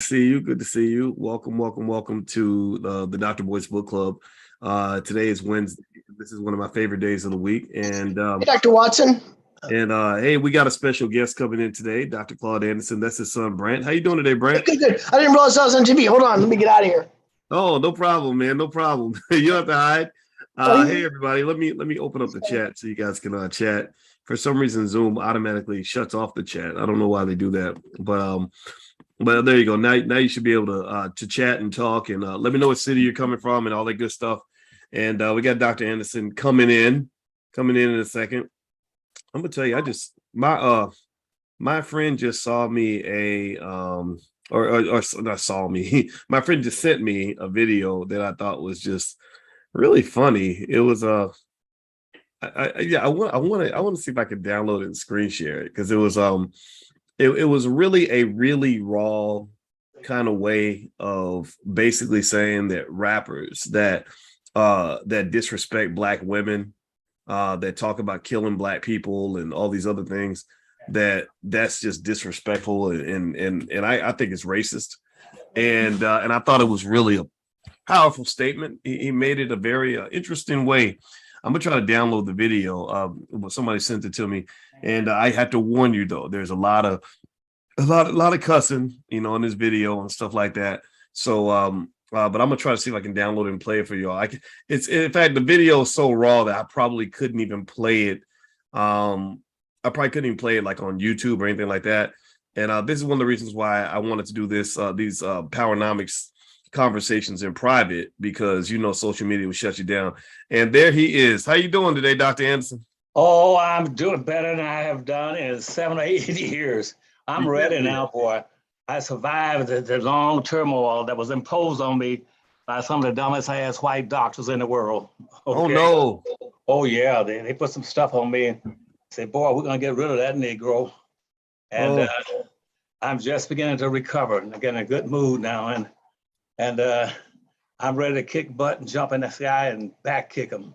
See you. Good to see you. Welcome to the Dr. Boyce Book Club. Today is Wednesday. This is one of my favorite days of the week. Hey, Dr. Watson. Hey, we got a special guest coming in today, Dr. Claud Anderson. That's his son, Brant. How you doing today, Brant? Good. I didn't realize I was on TV. Hold on. Let me get out of here. Oh, no problem, man. No problem. You don't have to hide. Hey, everybody. Let me open up the chat so you guys can chat. For some reason, Zoom automatically shuts off the chat. I don't know why they do that, but there you go. Now you should be able to chat and talk and let me know what city you're coming from and all that good stuff. And we got Dr. Anderson coming in a second. I'm gonna tell you, my friend just saw me or not saw me. My friend just sent me a video that I thought was just really funny. It was I want to see if I can download it and screen share it because it was really a really raw kind of way of basically saying that rappers that disrespect Black women, that talk about killing Black people and all these other things, that's just disrespectful and I think it's racist. And I thought it was really a powerful statement. He made it a very interesting way. I'm gonna try to download the video. Somebody sent it to me, and I have to warn you though. There's a lot of cussing, in this video and stuff like that. So, but I'm gonna try to see if I can download it and play it for y'all. It's in fact the video is so raw that I probably couldn't even play it. I probably couldn't even play it like on YouTube or anything like that. And this is one of the reasons why I wanted to do these Powernomics conversations in private, because social media will shut you down. And there he is. How you doing today, Dr. Anderson? Oh, I'm doing better than I have done in 7 or 8 years. I'm ready now, boy. I survived the long turmoil that was imposed on me by some of the dumbest ass white doctors in the world. Okay? Oh no. Oh yeah, they put some stuff on me and said, boy, we're gonna get rid of that Negro. And I'm just beginning to recover and getting in a good mood now. And I'm ready to kick butt and jump in the sky and back kick them.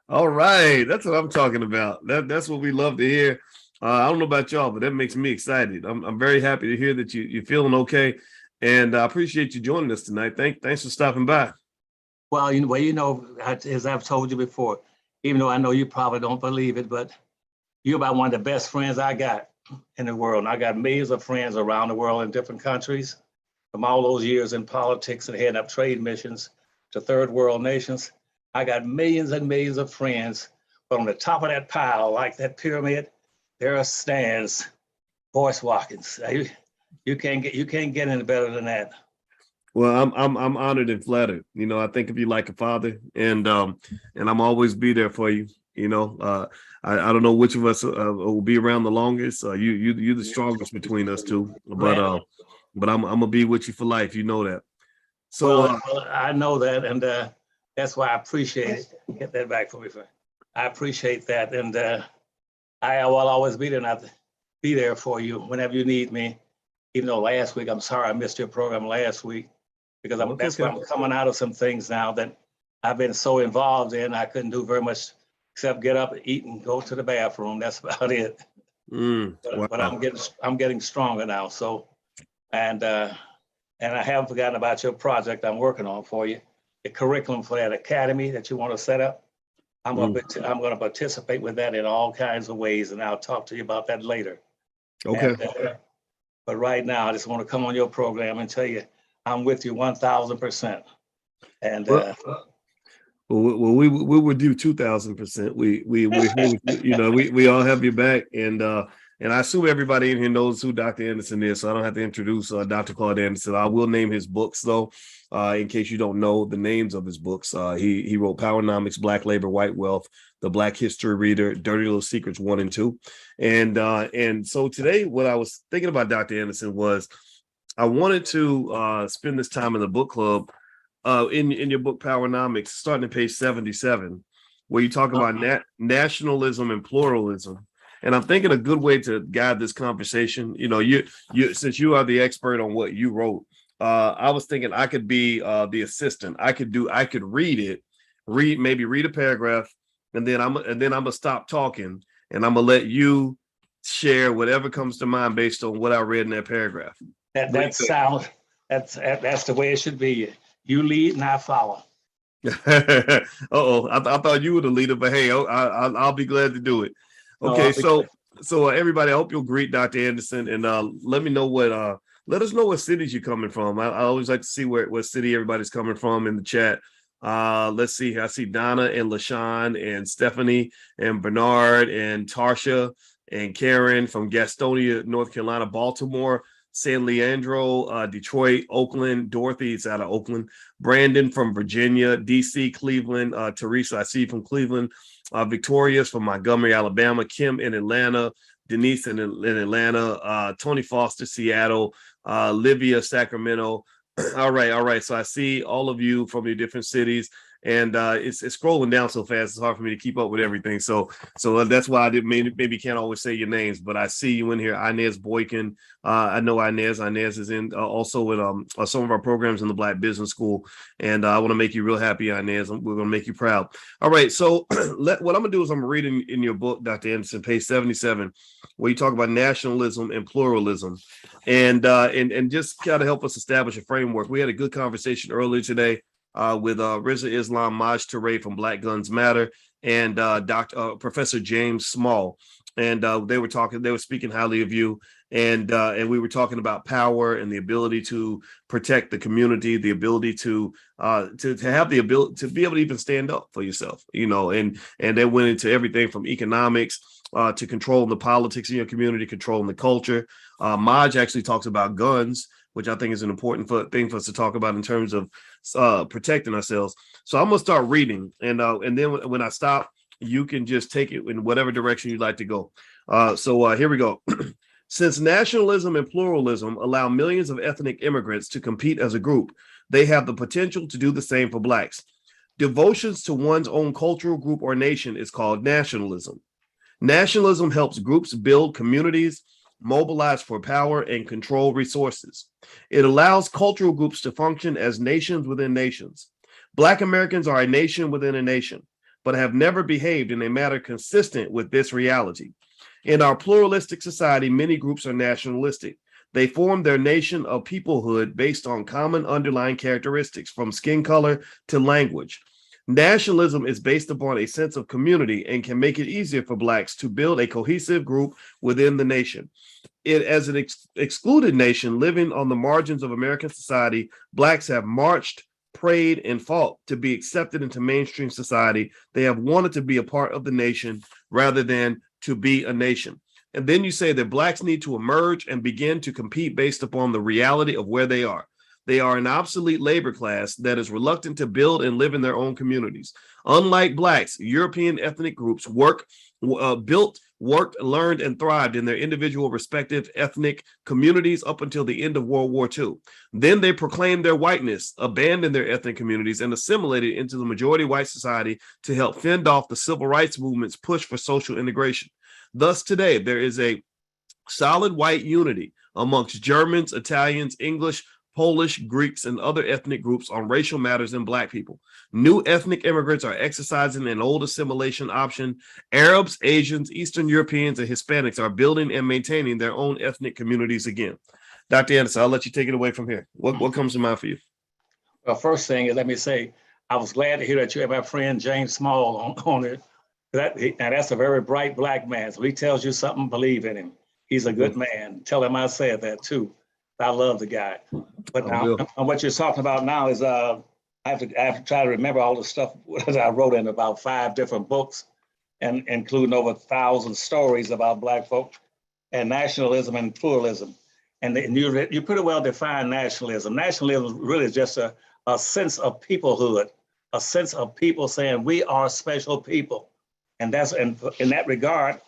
All right, that's what I'm talking about. That's what we love to hear. I don't know about y'all, but that makes me excited. I'm very happy to hear that you're feeling okay, and I appreciate you joining us tonight. Thanks for stopping by. Well, as I've told you before, even though I know you probably don't believe it, but you're about one of the best friends I got in the world. And I got millions of friends around the world in different countries. From all those years in politics and heading up trade missions to third world nations, I got millions and millions of friends. But on the top of that pile, like that pyramid, there stands Boyce Watkins. You can't get any better than that. Well, I'm honored and flattered. I think of you like a father, and I'm always be there for you. I don't know which of us will be around the longest. You're the strongest between us two, but I'm gonna be with you for life. You know that. So well, I know that, and that's why I appreciate it. Get that back for me, friend. I appreciate that, and I will always be there for you whenever you need me. Even though last week, I'm sorry I missed your program last week, because that's why I'm coming out of some things now that I've been so involved in. I couldn't do very much except get up, eat, and go to the bathroom. That's about it. Wow. But I'm getting stronger now. So. And I haven't forgotten about your project I'm working on for you, the curriculum for that academy that you want to set up. I'm going to participate with that in all kinds of ways, and I'll talk to you about that later. Okay. But right now, I just want to come on your program and tell you I'm with you 1,000%. And well, we would do 2,000%. We all have your back, and I assume everybody in here knows who Dr. Anderson is, so I don't have to introduce Dr. Claud Anderson. I will name his books, though, in case you don't know the names of his books. He wrote Powernomics, Black Labor, White Wealth, The Black History Reader, Dirty Little Secrets 1 and 2. And so today, what I was thinking about Dr. Anderson was I wanted to spend this time in the book club in your book Powernomics, starting at page 77, where you talk about nationalism and pluralism. And I'm thinking a good way to guide this conversation, you since you are the expert on what you wrote, I was thinking I could be the assistant. I could read a paragraph, and then I'm gonna stop talking, and I'm gonna let you share whatever comes to mind based on what I read in that paragraph. That That's the way it should be. You lead and I follow. Uh-oh, I thought you were the leader, but hey, I'll be glad to do it. No, Okay, I'll be glad. so everybody, I hope you'll greet Dr. Anderson and let me know let us know what cities you're coming from. I always like to see what city everybody's coming from in the chat. Let's see. I see Donna and LaShawn and Stephanie and Bernard and Tarsha and Karen from Gastonia, North Carolina, Baltimore, San Leandro, Detroit, Oakland, Dorothy's out of Oakland, Brandon from Virginia, DC, Cleveland, Teresa, I see you from Cleveland, Victoria's from Montgomery, Alabama, Kim in Atlanta, Denise in Atlanta, Tony Foster, Seattle, Livia, Sacramento. All right. So I see all of you from your different cities, and it's scrolling down so fast. It's hard for me to keep up with everything. So that's why I didn't maybe can't always say your names, but I see you in here. Inez Boykin. I know Inez. Inez is in also with some of our programs in the Black Business School, and I want to make you real happy, Inez. We're going to make you proud. All right. So what I'm going to do is I'm reading in your book, Dr. Anderson, page 77, where you talk about nationalism and pluralism, and just kind of help us establish a framework. We had a good conversation earlier today with Rizza Islam Maj Toure from Black Guns Matter and Professor James Small, and they were speaking highly of you, and we were talking about power and the ability to protect the community, the ability to have the ability to be able to even stand up for yourself, and they went into everything from economics to controlling the politics in your community, controlling the culture. Maj actually talks about guns, which I think is an important thing for us to talk about in terms of protecting ourselves. So I'm gonna start reading, and then when I stop, you can just take it in whatever direction you'd like to go. So here we go. Since nationalism and pluralism allow millions of ethnic immigrants to compete as a group, they have the potential to do the same for Blacks. Devotions to one's own cultural group or nation is called nationalism. Nationalism helps groups build communities, mobilize for power, and control resources. It allows cultural groups to function as nations within nations. Black Americans are a nation within a nation, but have never behaved in a manner consistent with this reality. In our pluralistic society, many groups are nationalistic. They form their nation of peoplehood based on common underlying characteristics, from skin color to language. Nationalism is based upon a sense of community and can make it easier for Blacks to build a cohesive group within the nation. As an excluded nation living on the margins of American society, Blacks have marched, prayed, and fought to be accepted into mainstream society. They have wanted to be a part of the nation rather than to be a nation. And then you say that Blacks need to emerge and begin to compete based upon the reality of where they are. They are an obsolete labor class that is reluctant to build and live in their own communities. Unlike Blacks, European ethnic groups built, worked, learned, and thrived in their individual respective ethnic communities up until the end of World War II. Then they proclaimed their whiteness, abandoned their ethnic communities, and assimilated into the majority white society to help fend off the civil rights movement's push for social integration. Thus, today, there is a solid white unity amongst Germans, Italians, English, Polish, Greeks, and other ethnic groups on racial matters than Black people. New ethnic immigrants are exercising an old assimilation option. Arabs, Asians, Eastern Europeans, and Hispanics are building and maintaining their own ethnic communities again. Dr. Anderson, I'll let you take it away from here. What comes to mind for you? Well, first thing is, let me say, I was glad to hear that you have my friend James Small on it. That's a very bright Black man. So he tells you something, believe in him. He's a good man. Tell him I said that too. I love the guy. But now, what you're talking about now is I have to try to remember all the stuff that I wrote in about 5 different books, and including over 1,000 stories about Black folk and nationalism and pluralism. And you pretty well define nationalism. Nationalism really is just a sense of peoplehood, a sense of people saying we are special people. And in that regard,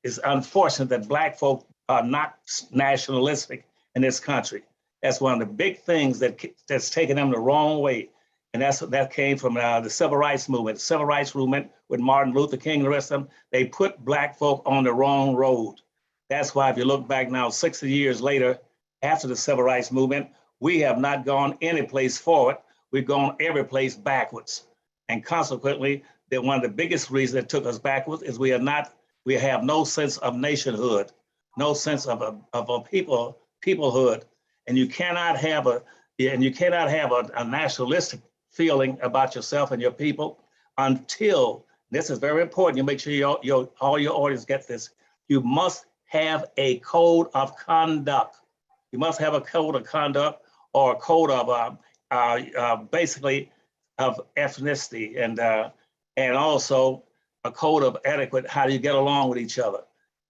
it's unfortunate that Black folk are not nationalistic in this country. That's one of the big things that's taken them the wrong way. And that came from the civil rights movement. The civil rights movement with Martin Luther King and the rest of them, they put Black folk on the wrong road. That's why if you look back now, 60 years later, after the civil rights movement, we have not gone any place forward. We've gone every place backwards. And consequently, that one of the biggest reasons that took us backwards is we have no sense of nationhood, no sense of a peoplehood. And you cannot have a nationalistic feeling about yourself and your people until, this is very important, you make sure all your audience get this, you must have a code of conduct. You must have a code of conduct or a code of basically of ethnicity and also a code of etiquette, how do you get along with each other.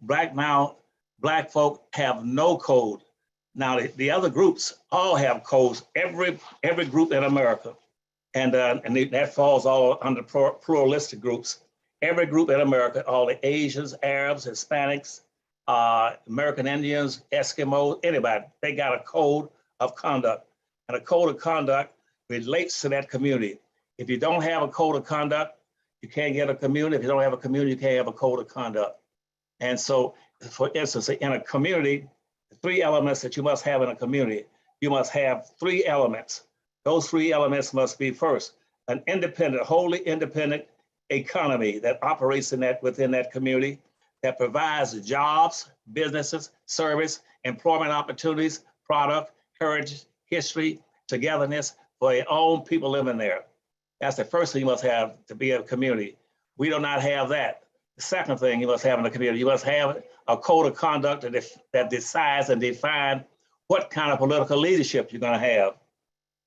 Black folk have no code. Now the other groups all have codes, every group in America, and that falls all under pluralistic groups. Every group in America, all the Asians, Arabs, Hispanics, American Indians, Eskimos, anybody, they got a code of conduct. And a code of conduct relates to that community. If you don't have a code of conduct, you can't get a community. If you don't have a community, you can't have a code of conduct. And so, for instance, in a community, the 3 elements that you must have in a community, you must have 3 elements. Those 3 elements must be, first, an independent, wholly independent economy that operates within that community, that provides jobs, businesses, service, employment opportunities, product, heritage, history, togetherness for your own people living there. That's the first thing you must have to be a community. We do not have that. The second thing you must have in a community, you must have a code of conduct that decides and defines what kind of political leadership you're going to have.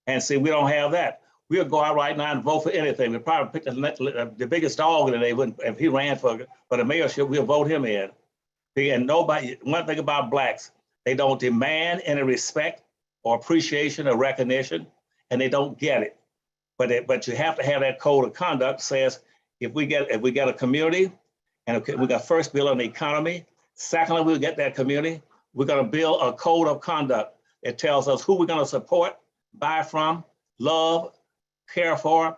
And see, we don't have that. We'll go out right now and vote for anything. We'll probably pick the biggest dog in the neighborhood. If he ran for the mayorship, we'll vote him in. And nobody, one thing about blacks, they don't demand any respect or appreciation or recognition, and they don't get it. But you have to have that code of conduct says, if we get a community, and we got first build an economy. Secondly, we'll get that community. We're going to build a code of conduct. It tells us who we're going to support, buy from, love, care for,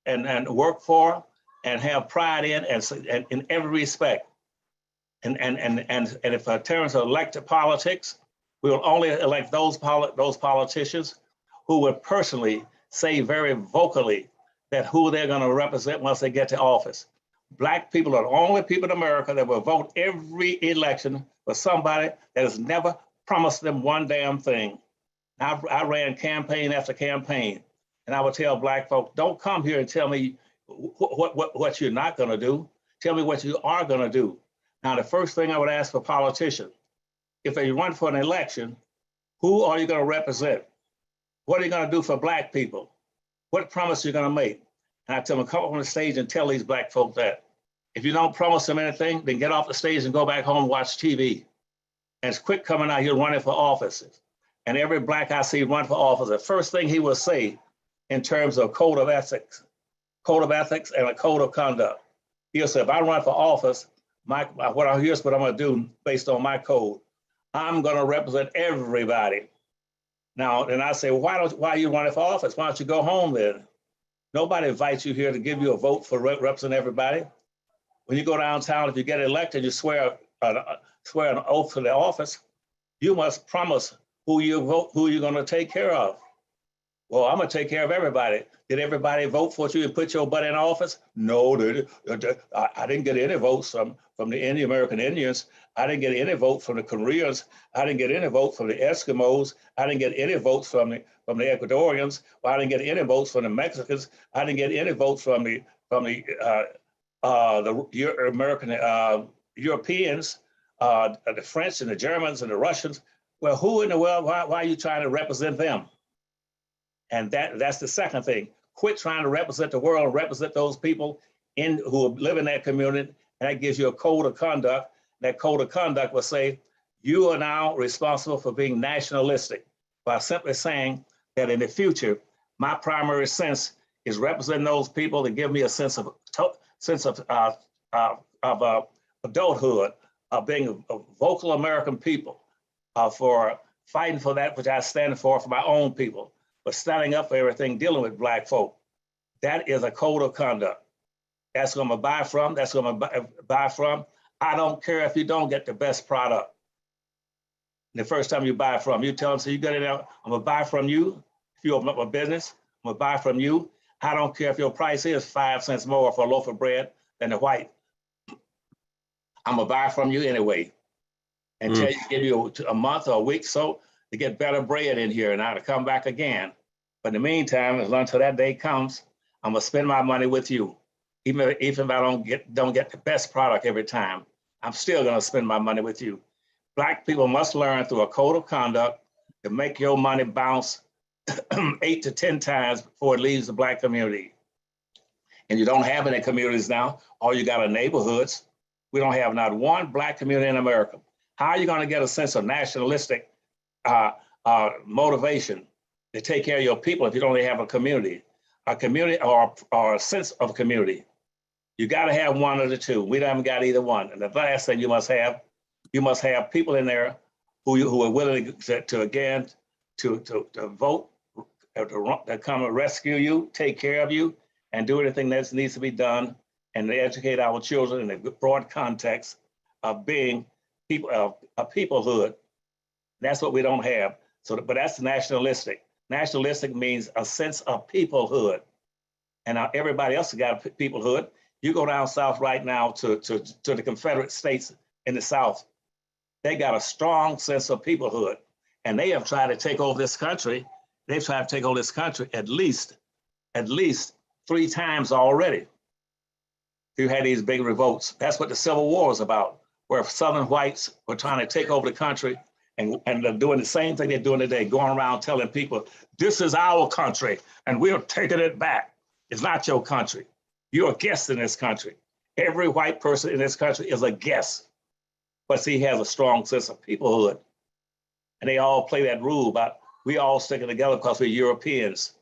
and work for, and have pride in, and in every respect. And if in terms of elected politics, we will only elect those politicians who would personally say very vocally that who they're going to represent once they get to office. Black people are the only people in America that will vote every election for somebody that has never promised them one damn thing. I ran campaign after campaign, and I would tell black folks, don't come here and tell me what you're not going to do. Tell me what you are going to do. Now, the first thing I would ask for politicians, if they run for an election, who are you going to represent? What are you going to do for black people? What promise are you going to make? And I tell them, come up on the stage and tell these black folk that. If you don't promise them anything, then get off the stage and go back home and watch TV. And it's quick coming out here running for offices. And every black I see run for office, the first thing he will say in terms of code of ethics and a code of conduct. He'll say, if I run for office, here's what I'm going to do based on my code. I'm going to represent everybody. Now, and I say, well, why are you running for office? Why don't you go home then? Nobody invites you here to give you a vote for represent everybody. When you go downtown, if you get elected, you swear an oath to the office. You must promise who you're going to take care of. Well, I'm going to take care of everybody. Did everybody vote for you and put your butt in office? No, I didn't get any votes from the American Indians. I didn't get any vote from the Koreans. I didn't get any vote from the Eskimos. I didn't get any votes from the Ecuadorians. Well, I didn't get any votes from the Mexicans. I didn't get any votes from the American Europeans, the French and the Germans and the Russians. Well, who in the world? Why are you trying to represent them? And that's the second thing. Quit trying to represent the world, represent those people who live in that community, and that gives you a code of conduct. That code of conduct will say, you are now responsible for being nationalistic by simply saying that in the future, my primary sense is representing those people that give me a sense of adulthood, of being a vocal American people, for fighting for that which I stand for my own people, but standing up for everything, dealing with black folk. That is a code of conduct. That's who I'm gonna buy from. That's who I'm gonna buy from. I don't care if you don't get the best product. The first time you buy from, you tell them, so you get it out, I'm gonna buy from you. If you open up a business, I'm gonna buy from you. I don't care if your price is 5 cents more for a loaf of bread than the white. I'm gonna buy from you anyway. Until you give you a month or a week, so to get better bread in here and now to come back again. But in the meantime, as long until that day comes, I'm gonna spend my money with you. Even if I don't get the best product every time, I'm still gonna spend my money with you. Black people must learn through a code of conduct to make your money bounce 8 to 10 times before it leaves the Black community. And you don't have any communities now. All you got are neighborhoods. We don't have not one Black community in America. How are you going to get a sense of nationalistic motivation to take care of your people if you don't have a community or a sense of community? You got to have one of the two. We haven't got either one. And the last thing you must have people in there who are willing to vote, to come and rescue you, take care of you, and do anything that needs to be done, and to educate our children in the broad context of being people of a peoplehood. That's what we don't have. So, but that's nationalistic. Nationalistic means a sense of peoplehood, and now everybody else has got a peoplehood. You go down south right now to the Confederate States in the South. They got a strong sense of peoplehood, and they have tried to take over this country. They've tried to take over this country at least 3 times already. You had these big revolts. That's what the Civil War was about, where Southern whites were trying to take over the country, and they're doing the same thing they're doing today, going around telling people, this is our country, and we're taking it back. It's not your country. You're a guest in this country. Every white person in this country is a guest, but see, he has a strong sense of peoplehood. And they all play that rule about we all sticking together because we're Europeans.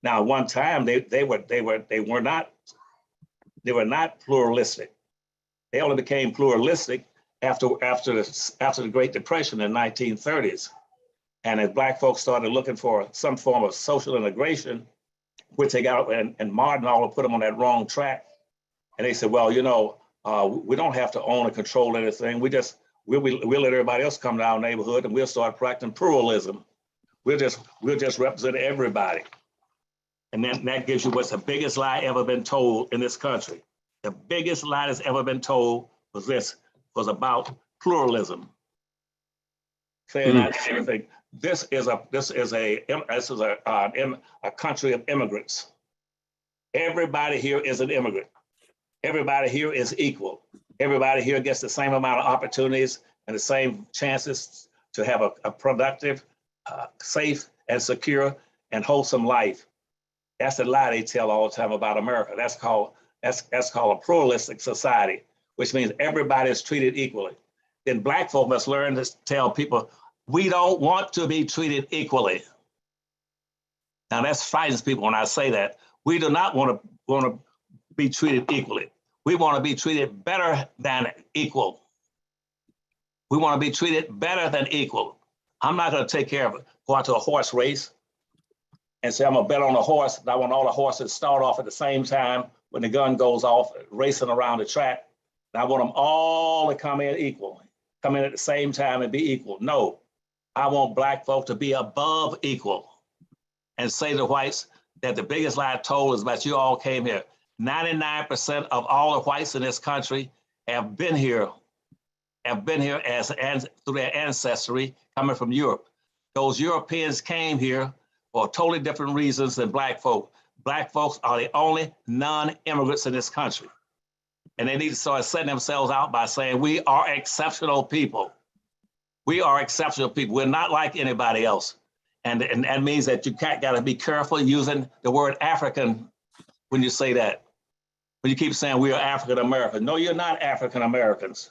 Now, one time they were not pluralistic. They only became pluralistic after the Great Depression in the 1930s. And as Black folks started looking for some form of social integration, which they got, and Martin all put them on that wrong track. And they said, well, you know, we don't have to own or control anything. We'll let everybody else come to our neighborhood and we'll start practicing pluralism. We'll just represent everybody. And then that gives you what's the biggest lie ever been told in this country. The biggest lie that's ever been told was about pluralism. Saying that everything. This is a country of immigrants. Everybody here is an immigrant. Everybody here is equal. Everybody here gets the same amount of opportunities and the same chances to have a productive, safe and secure and wholesome life. That's the lie they tell all the time about America. That's called a pluralistic society, which means everybody is treated equally. Then Black folk must learn to tell people, we don't want to be treated equally. Now that frightens people when I say that. We do not want to be treated equally. We want to be treated better than equal. We want to be treated better than equal. I'm not going to take care of it. Go out to a horse race and say, I'm going to bet on a horse. I want all the horses to start off at the same time when the gun goes off, racing around the track. And I want them all to come in equal, come in at the same time and be equal. No, I want Black folk to be above equal and say to the whites that the biggest lie told is about you all came here. 99% of all the whites in this country have been here as through their ancestry coming from Europe. Those Europeans came here for totally different reasons than Black folk. Black folks are the only non-immigrants in this country. And they need to start setting themselves out by saying, we are exceptional people. We are exceptional people. We're not like anybody else. And that means that you got to be careful using the word African when you say that. When you keep saying we are African Americans. No, you're not African Americans.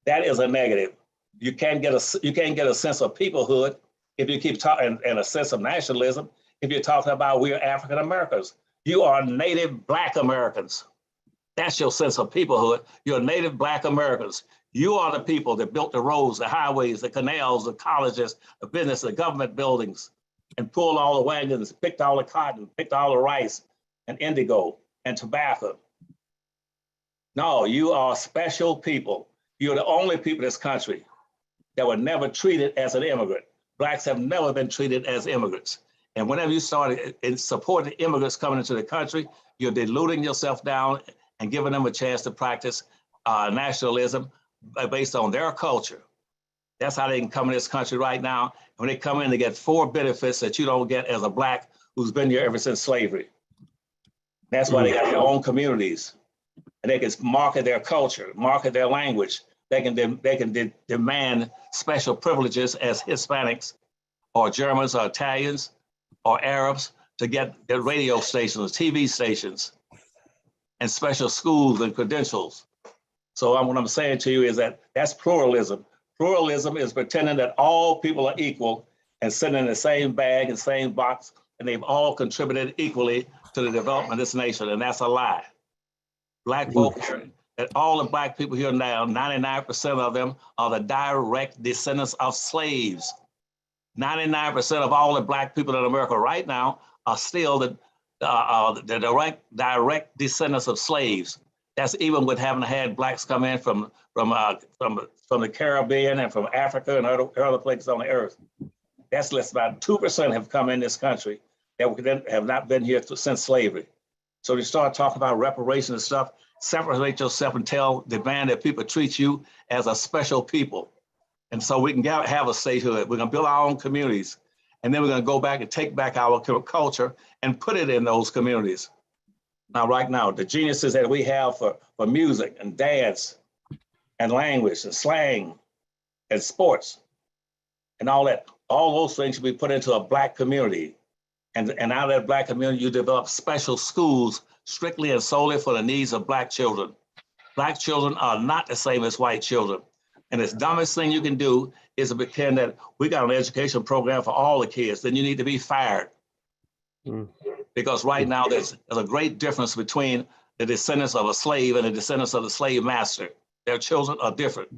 That is a negative. You can't get a sense of peoplehood if you keep talking, and a sense of nationalism if you're talking about we are African Americans. You are native Black Americans. That's your sense of peoplehood. You're native Black Americans. You are the people that built the roads, the highways, the canals, the colleges, the business, the government buildings, and pulled all the wagons, picked all the cotton, picked all the rice and indigo and tobacco. No, you are special people. You're the only people in this country that were never treated as an immigrant. Blacks have never been treated as immigrants. And whenever you started in supporting immigrants coming into the country, you're diluting yourself down and giving them a chance to practice nationalism based on their culture. That's how they can come in this country right now. When they come in, they get 4 benefits that you don't get as a Black who's been here ever since slavery. That's why they got their own communities, and they can market their culture, market their language. They can demand special privileges as Hispanics or Germans or Italians or Arabs to get their radio stations, TV stations, and special schools and credentials. So what I'm saying to you is that that's pluralism. Pluralism is pretending that all people are equal and sitting in the same bag and same box, and they've all contributed equally to the development of this nation, and that's a lie. Black folk, that all the Black people here now, 99% of them are the direct descendants of slaves. 99% of all the Black people in America right now are still the direct descendants of slaves. That's even with having had Blacks come in from the Caribbean and from Africa and other places on the earth. That's less about 2% have come in this country that have not been here since slavery. So you start talking about reparations and stuff, separate yourself and demand that people treat you as a special people. And so we can have a statehood. We're gonna build our own communities. And then we're gonna go back and take back our culture and put it in those communities. Now, right now, the geniuses that we have for music and dance and language and slang and sports and all that, all those things should be put into a Black community. And out of that Black community, you develop special schools strictly and solely for the needs of Black children. Black children are not the same as white children. And the dumbest thing you can do is to pretend that we got an education program for all the kids, then you need to be fired. Because right now there's a great difference between the descendants of a slave and the descendants of the slave master. Their children are different.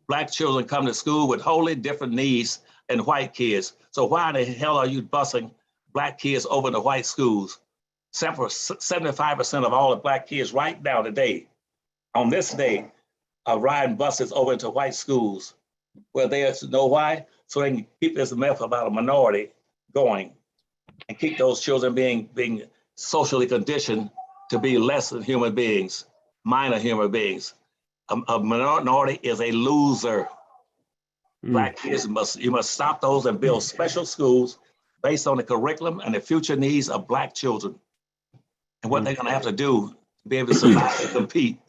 Black children come to school with wholly different needs than white kids. So why the hell are you busing Black kids over to white schools? 75% of all the Black kids right now today, on this day, are riding buses over into white schools. Well, they know why? So they can keep this myth about a minority going and keep those children being socially conditioned to be less than human beings, minor human beings. A minority is a loser. Black kids, you must stop those and build special schools based on the curriculum and the future needs of Black children and what they're gonna have to do to be able to survive and compete.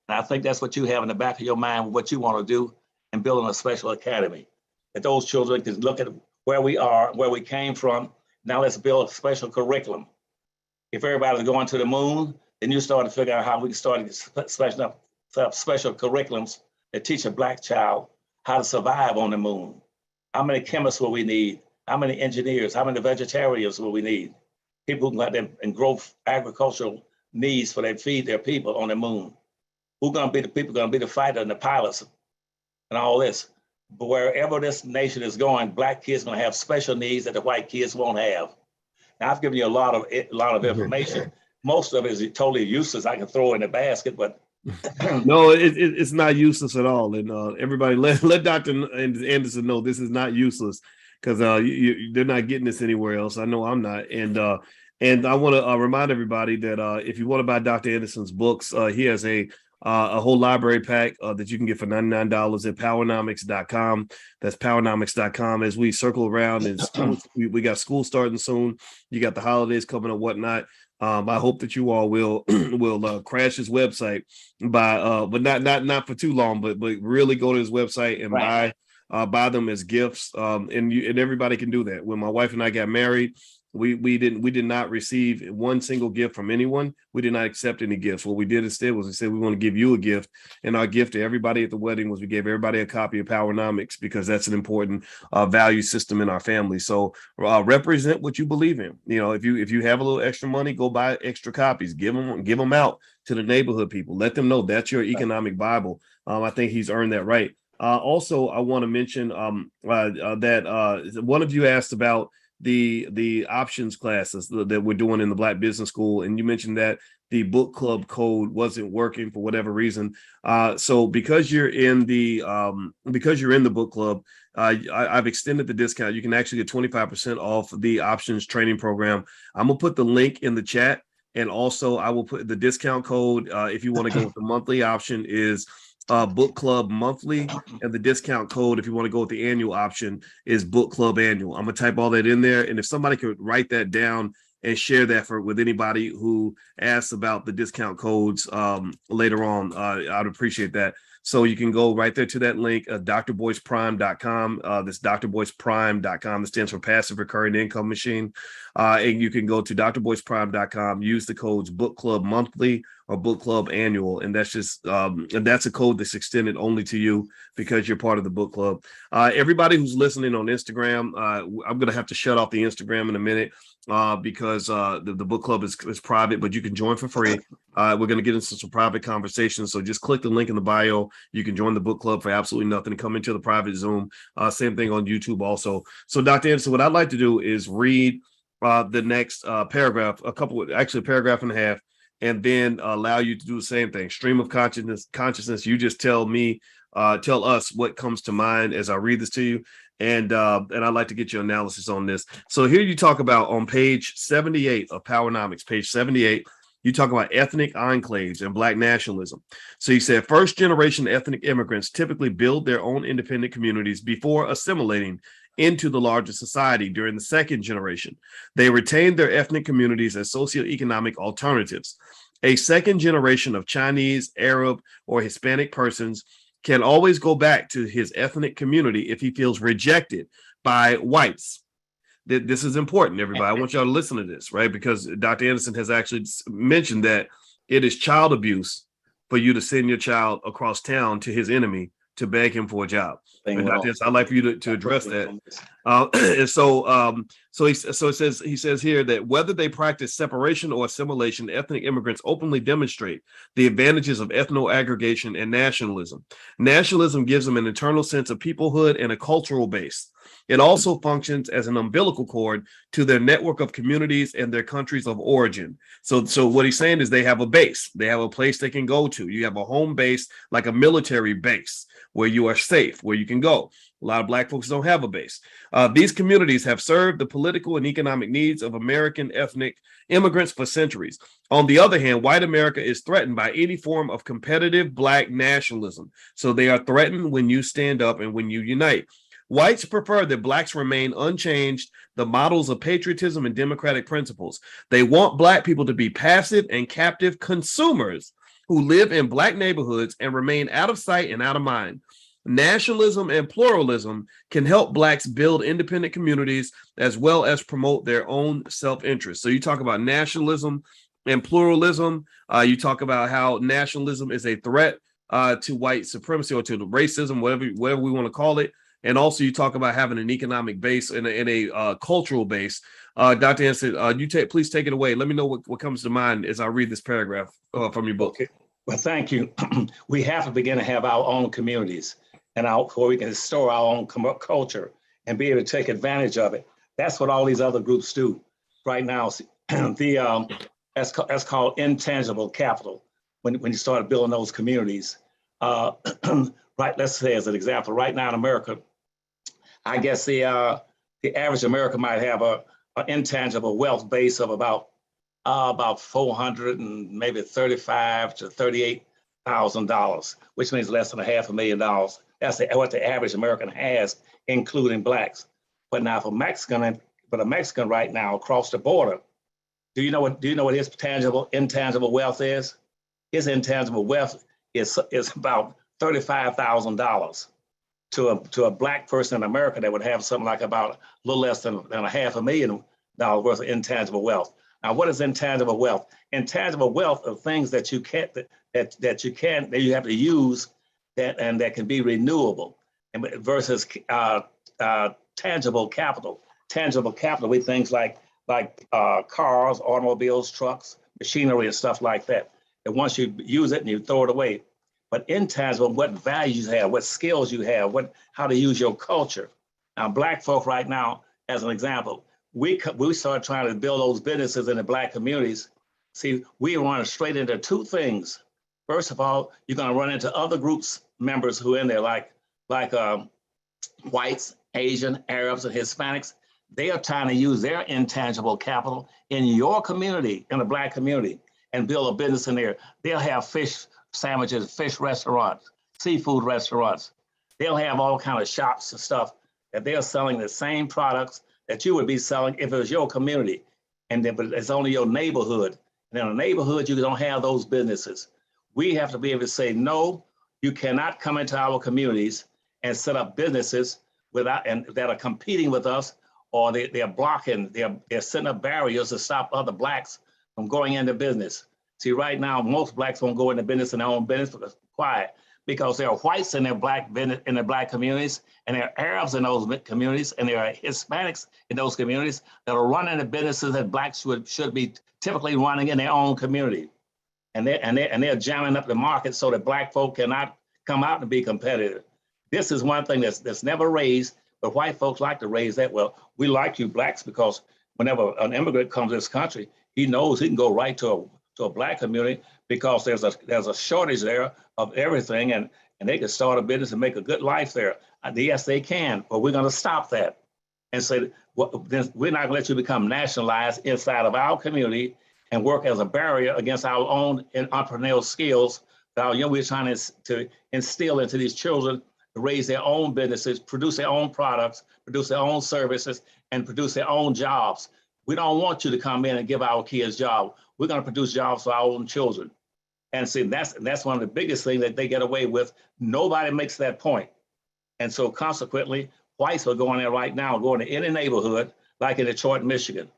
And I think that's what you have in the back of your mind, what you want to do, and building a special academy. That those children can look at where we are, where we came from. Now let's build a special curriculum. If everybody's going to the moon, then you start to figure out how we can start special curriculums that teach a Black child how to survive on the moon. How many chemists will we need? How many engineers? How many vegetarians will we need? People who can go out there and grow agricultural needs for they feed their people on the moon. Who's gonna be the people gonna be the fighter and the pilots and all this? But wherever this nation is going, Black kids gonna have special needs that the white kids won't have. Now I've given you a lot of information. Most of it is totally useless. I can throw in the basket, but no, it's not useless at all. And everybody let Dr. Anderson know this is not useless because they're not getting this anywhere else. I know I'm not. And I want to remind everybody that if you want to buy Dr. Anderson's books, he has a whole library pack that you can get for $99 at powernomics.com. That's powernomics.com. As we circle around and we got school starting soon. You got the holidays coming and whatnot. I hope that you all will crash his website but not for too long, but really go to his website and buy them as gifts. And everybody can do that. When my wife and I got married, we did not receive one single gift from anyone. We did not accept any gifts. What we did instead was we said we want to give you a gift, and our gift to everybody at the wedding was we gave everybody a copy of Powernomics because that's an important value system in our family. So represent what you believe in. You know, if you have a little extra money, go buy extra copies. Give them out to the neighborhood people. Let them know that's your economic Bible. I think he's earned that right. Also, I want to mention that one of you asked about the options classes that we're doing in the Black Business School, and you mentioned that the book club code wasn't working for whatever reason. So because you're in the book club, I've extended the discount. You can actually get 25% off the options training program. I'm gonna put the link in the chat, and also I will put the discount code if you want to go with the monthly option is Book Club Monthly, and the discount code, if you want to go with the annual option, is Book Club Annual. I'm gonna type all that in there, and if somebody could write that down and share that with anybody who asks about the discount codes later on, I'd appreciate that. So you can go right there to that link, drboyceprime.com. That's drboyceprime.com. That stands for Passive Recurring Income Machine. And you can go to drboyceprime.com, use the codes Book Club Monthly or Book Club Annual. And that's just, that's a code that's extended only to you because you're part of the book club. Everybody who's listening on Instagram, I'm going to have to shut off the Instagram in a minute because the book club is private, but you can join for free. We're going to get into some private conversations. So just click the link in the bio. You can join the book club for absolutely nothing and come into the private Zoom. Same thing on YouTube also. So Dr. Anderson, what I'd like to do is read the next paragraph, a paragraph and a half, and then allow you to do the same thing. Stream of consciousness. You just tell us what comes to mind as I read this to you. And I'd like to get your analysis on this. So here you talk about on page 78 of Powernomics, page 78, you talk about ethnic enclaves and Black nationalism. So you said first generation ethnic immigrants typically build their own independent communities before assimilating into the larger society. During the second generation, they retain their ethnic communities as socioeconomic alternatives. A second generation of Chinese, Arab, or Hispanic persons can always go back to his ethnic community if he feels rejected by whites. This is important, everybody. I want y'all to listen to this, right? Because Dr. Anderson has actually mentioned that it is child abuse for you to send your child across town to his enemy to beg him for a job. And Dr. Anderson, I'd like for you to address that. And so he says here that whether they practice separation or assimilation, ethnic immigrants openly demonstrate the advantages of ethno-aggregation and nationalism. Nationalism gives them an internal sense of peoplehood and a cultural base. It also functions as an umbilical cord to their network of communities and their countries of origin. So what he's saying is they have a base. They have a place they can go to. You have a home base, like a military base, where you are safe, where you can go. A lot of Black folks don't have a base. These communities have served the political and economic needs of American ethnic immigrants for centuries. On the other hand, white America is threatened by any form of competitive Black nationalism. So they are threatened when you stand up and when you unite. Whites prefer that Blacks remain unchanged, the models of patriotism and democratic principles. They want Black people to be passive and captive consumers who live in Black neighborhoods and remain out of sight and out of mind. Nationalism and pluralism can help Blacks build independent communities as well as promote their own self-interest. So you talk about nationalism and pluralism. You talk about how nationalism is a threat to white supremacy or to the racism, whatever we want to call it. And also you talk about having an economic base and a cultural base. Dr. Anderson, please take it away. Let me know what comes to mind as I read this paragraph from your book. Okay. Well, thank you. We have to begin to have our own communities and where we can store our own culture and be able to take advantage of it. That's what all these other groups do right now. That's called intangible capital. When you start building those communities, right? Let's say as an example, right now in America, I guess the average American might have an intangible wealth base of about $400 and maybe $35,000 to $38,000, which means less than $500,000. That's what the average American has, including Blacks. But now for a Mexican right now across the border, do you know what his intangible wealth is? His intangible wealth is about $35,000. To a Black person in America that would have something like about a little less than $500,000 worth of intangible wealth. Now, what is intangible wealth? Intangible wealth are things that you can't that you have to use that can be renewable, and versus tangible capital. Tangible capital with things like cars, automobiles, trucks, machinery, and stuff like that. And once you use it and you throw it away. But intangible, what values you have, what skills you have, how to use your culture. Now, Black folk right now, as an example, we started trying to build those businesses in the Black communities. See, we run straight into two things. First of all, you're going to run into other groups, members who are in there, like whites, Asian, Arabs, and Hispanics. They are trying to use their intangible capital in your community, in the Black community, and build a business in there. They'll have fish sandwiches, fish restaurants. seafood restaurants. They'll have all kind of shops and stuff that they're selling the same products that you would be selling if it was your community, and then, but it's only your neighborhood. And in a neighborhood, you don't have those businesses. We have to be able to say, no, you cannot come into our communities and set up businesses without, and that are competing with us, or they're blocking, they're setting up barriers to stop other blacks from going into business. See, right now, most blacks won't go into business in their own business because there are whites in their black business, in their black communities, and there are Arabs in those communities, and there are Hispanics in those communities that are running the businesses that blacks should be typically running in their own community. And they're jamming up the market so that black folk cannot come out and be competitive. This is one thing that's never raised, but white folks like to raise that. Well, we like you blacks because whenever an immigrant comes to this country, he knows he can go right to a black community because there's a shortage there of everything, and they can start a business and make a good life there. Yes, they can, but we're going to stop that and say, well, we're not going to let you become nationalized inside of our community and work as a barrier against our own entrepreneurial skills that we're trying to instill into these children to raise their own businesses, produce their own products, produce their own services, and produce their own jobs. We don't want you to come in and give our kids jobs. We're going to produce jobs for our own children. And see, that's one of the biggest things that they get away with. Nobody makes that point. And so consequently, whites are going there right now, going to any neighborhood, like in Detroit, Michigan,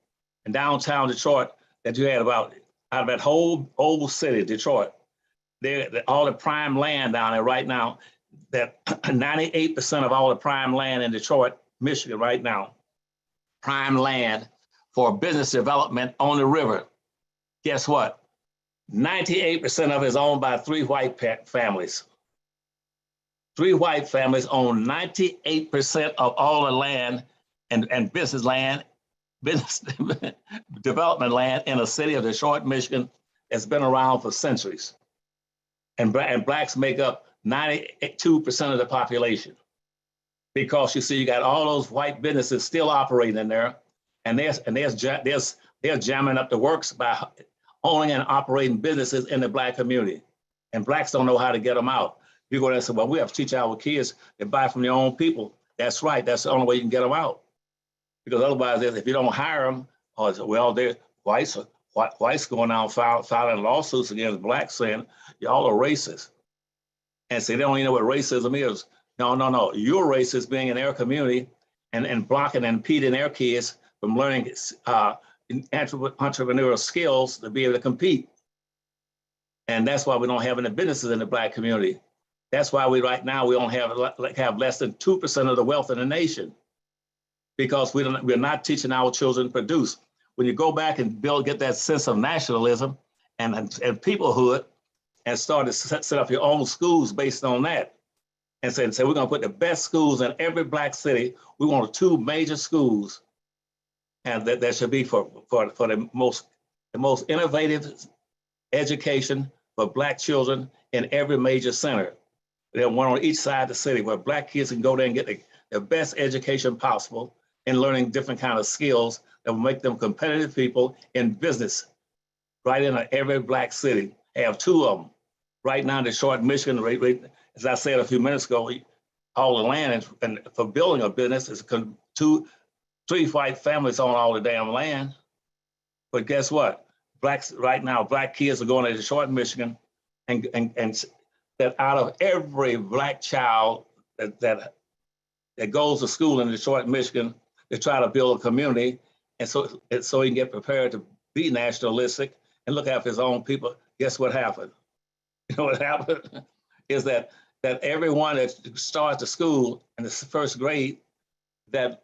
and downtown Detroit, that you had out of that whole old city, Detroit, all the prime land down there right now, that 98% of all the prime land in Detroit, Michigan right now, prime land for business development on the river. Guess what? 98% of it is owned by 3 white families. 3 white families own 98% of all the land and business land, business development land in the city of Detroit, Michigan, that's been around for centuries. And blacks make up 92% of the population. Because you see, you got all those white businesses still operating in there, and they're jamming up the works by owning and operating businesses in the black community. And blacks don't know how to get them out. You go there and say, well, we have to teach our kids to buy from their own people. That's right, that's the only way you can get them out. Because otherwise, if you don't hire them, well, they're whites going out filing lawsuits against blacks saying, y'all are racist. And say, they don't even know what racism is. No, you're racist being in their community and blocking and impeding their kids from learning entrepreneurial skills to be able to compete. And that's why we don't have any businesses in the black community. That's why right now we don't have less than 2% of the wealth in the nation, because we're not teaching our children to produce. When you go back and get that sense of nationalism and peoplehood, and start to set up your own schools based on that, and say we're going to put the best schools in every black city. We want 2 major schools, and that should be for the most innovative education for black children in every major center. There's one on each side of the city where black kids can go there and get the best education possible in learning different kind of skills that will make them competitive people in business right in every black city. I have 2 of them. Right now in Detroit, Michigan, as I said a few minutes ago, all the land and for building a business is 3 white families own all the damn land. But guess what? Right now, black kids are going to Detroit, Michigan, and that out of every black child that goes to school in Detroit, Michigan, they try to build a community, and so he can get prepared to be nationalistic and look after his own people. Guess what happened? You know what happened is that everyone that starts the school in the 1st grade, that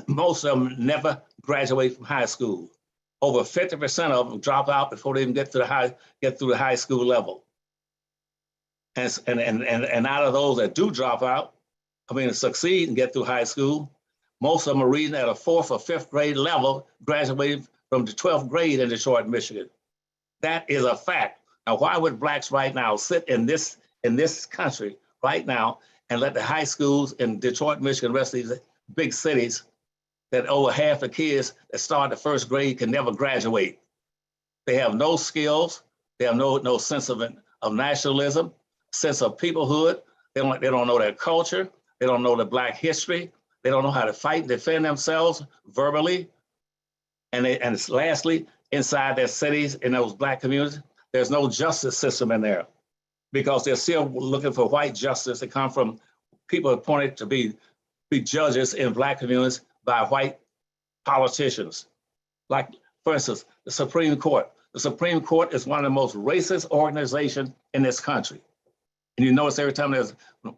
most of them never graduate from high school. Over 50% of them drop out before they even get through the high school level. And out of those that do drop out, succeed and get through high school, most of them are reading at a 4th or 5th grade level, graduating from the 12th grade in Detroit, Michigan. That is a fact. Now, why would blacks right now sit in this country right now and let the high schools in Detroit, Michigan, the rest of these big cities, that over half the kids that start the 1st grade can never graduate? They have no skills. They have no sense of nationalism, sense of peoplehood. They don't know their culture. They don't know the Black history. They don't know how to fight and defend themselves verbally. And lastly, inside their cities, in those Black communities, there's no justice system in there because they're still looking for white justice that come from people appointed to be judges in Black communities by white politicians. Like, for instance, the Supreme Court. The Supreme Court is one of the most racist organizations in this country. And you notice every time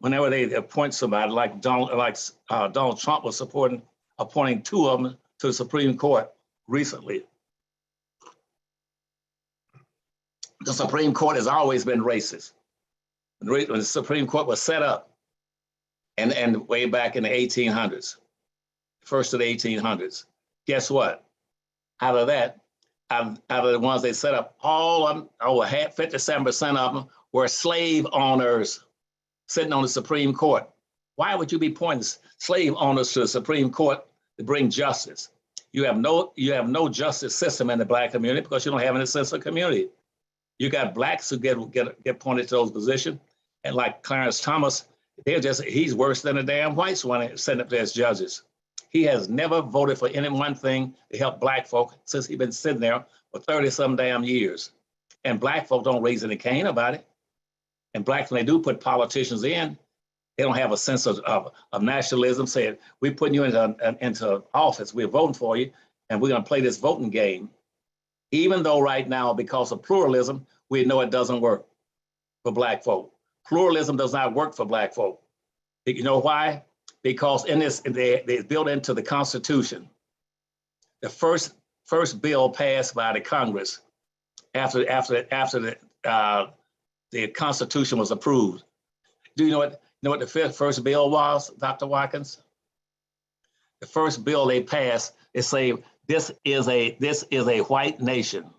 whenever they appoint somebody, like Donald Trump was appointing 2 of them to the Supreme Court recently. The Supreme Court has always been racist. When the Supreme Court was set up, and way back in the 1800s, first of the 1800s, guess what? Out of the ones they set up, all of them, over 57% of them were slave owners sitting on the Supreme Court. Why would you be appointing slave owners to the Supreme Court to bring justice? You have no justice system in the Black community because you don't have any sense of community. You got Blacks who get appointed to those positions, and like Clarence Thomas, he's worse than the damn whites when sent up there as judges. He has never voted for any one thing to help Black folk since he's been sitting there for 30-some damn years. And Black folk don't raise any cane about it. And Blacks, when they do put politicians in, they don't have a sense of nationalism, saying, we're putting you into office, we're voting for you, and we're gonna play this voting game. Even though right now, because of pluralism, we know it doesn't work for Black folk. Pluralism does not work for Black folk. You know why? Because in this, they built into the Constitution. The first bill passed by the Congress after the Constitution was approved. Do you know what the first bill was, Dr. Watkins? The first bill they passed, they say this is a white nation,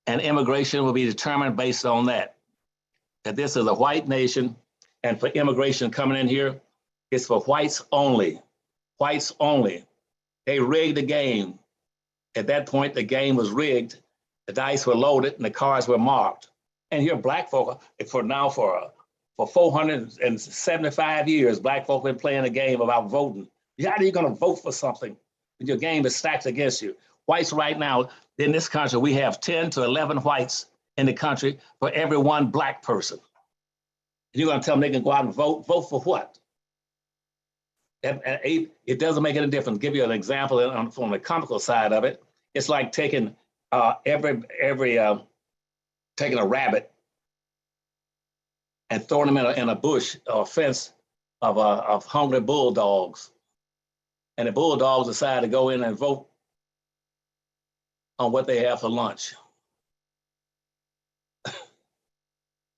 and immigration will be determined based on that. That this is a white nation, and for immigration coming in here, it's for whites only. Whites only. They rigged the game. At that point, the game was rigged. The dice were loaded and the cards were marked. And here, Black folk, for 475 years, Black folk have been playing a game about voting. How are you going to vote for something when your game is stacked against you? Whites right now, in this country, we have 10 to 11 whites in the country for every 1 Black person. And you're going to tell them they can go out and vote? Vote for what? It doesn't make any difference. Give you an example from the comical side of it. It's like taking taking a rabbit and throwing them in a bush or a fence of hungry bulldogs. And the bulldogs decide to go in and vote on what they have for lunch.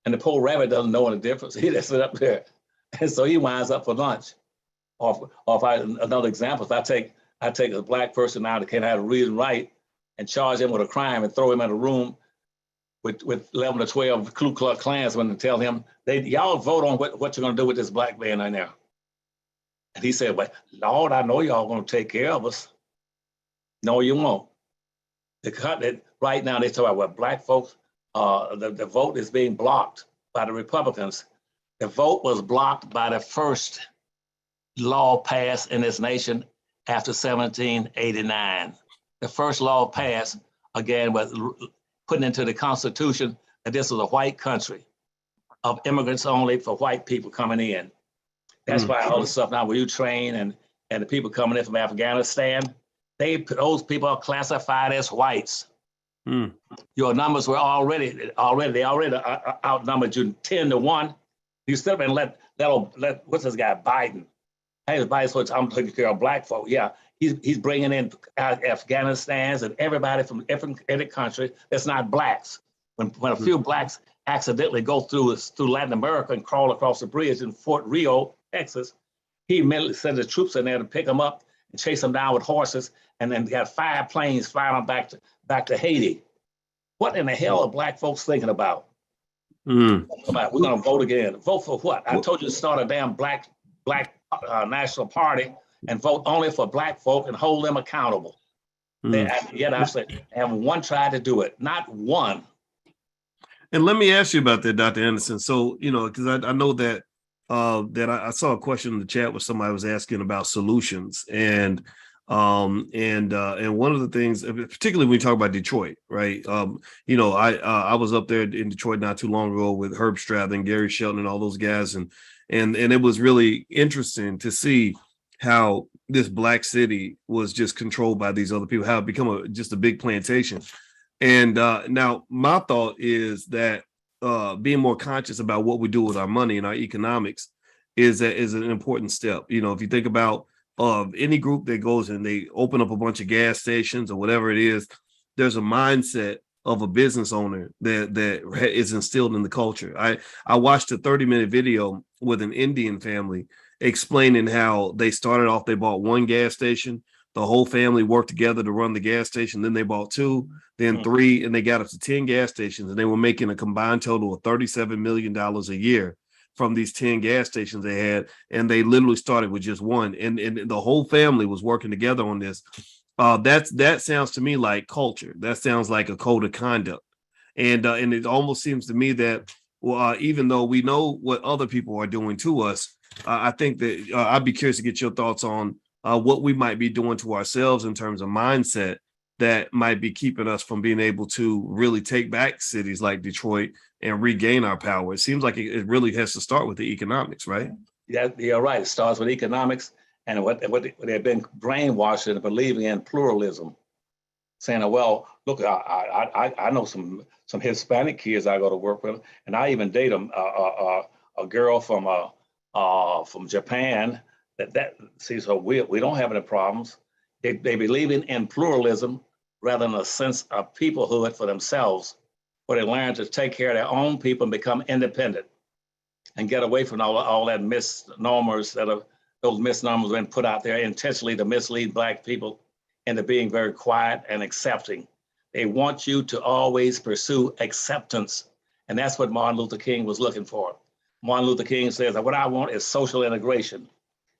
And the poor rabbit doesn't know any difference. He just sit up there. And so he winds up for lunch. Or another example, if I take a Black person now that can't have a read and write and charge him with a crime and throw him in a room with 11 or 12 Ku Klux Klansmen and tell him, y'all vote on what you're gonna do with this Black man in there. And he said, well, Lord, I know y'all gonna take care of us. No, you won't. Right now they talk about what Black folks, the vote is being blocked by the Republicans. The vote was blocked by the first law passed in this nation after 1789. The first law passed, again, was putting into the Constitution that this was a white country of immigrants only for white people coming in. That's why all the stuff now where you train and the people coming in from Afghanistan, those people are classified as whites. Your numbers were already outnumbered you 10-1. You still been let what's this guy, Biden? Hey, Biden, I'm taking care of Black folk. Yeah, he's bringing in Afghanistans and everybody from every country that's not Blacks. When a few Blacks accidentally go through Latin America and crawl across the bridge in Fort Rio, Texas, he immediately sent the troops in there to pick them up and chase them down with horses, and then got 5 planes flying them back to Haiti. What in the hell are Black folks thinking about? We're gonna vote again. Vote for what? I told you to start a damn black national party and vote only for Black folk and hold them accountable. Yet I said, haven't one tried to do it? Not one. And let me ask you about that, Dr. Anderson. So, because I know that I saw a question in the chat where somebody was asking about solutions, and one of the things, particularly when we talk about Detroit, right? I was up there in Detroit not too long ago with Herb Strathern, Gary Shelton, and all those guys, and it was really interesting to see how this black city was just controlled by these other people, how it become just a big plantation. And now my thought is that being more conscious about what we do with our money and our economics is an important step. If you think about any group that goes and they open up a bunch of gas stations or whatever it is, there's a mindset of a business owner that is instilled in the culture. I watched a 30-minute video with an Indian family explaining how they started off, they bought one gas station. The whole family worked together to run the gas station. Then they bought two, then three, and they got up to 10 gas stations, and they were making a combined total of $37 million a year from these 10 gas stations they had. And they literally started with just one. And the whole family was working together on this. That sounds to me like culture. That sounds like a code of conduct. And it almost seems to me that even though we know what other people are doing to us, I think that I'd be curious to get your thoughts on what we might be doing to ourselves in terms of mindset that might be keeping us from being able to really take back cities like Detroit and regain our power. It seems like it really has to start with the economics, right? Yeah, you're right. It starts with economics and what they've been brainwashed into believing in pluralism, saying, well, look, I know some Hispanic kids I go to work with, and I even date a girl from Japan. So we don't have any problems. They believe in pluralism rather than a sense of peoplehood for themselves, where they learn to take care of their own people and become independent and get away from all that misnomers those misnomers been put out there intentionally to mislead Black people into being very quiet and accepting. They want you to always pursue acceptance. And that's what Martin Luther King was looking for. Martin Luther King says that what I want is social integration,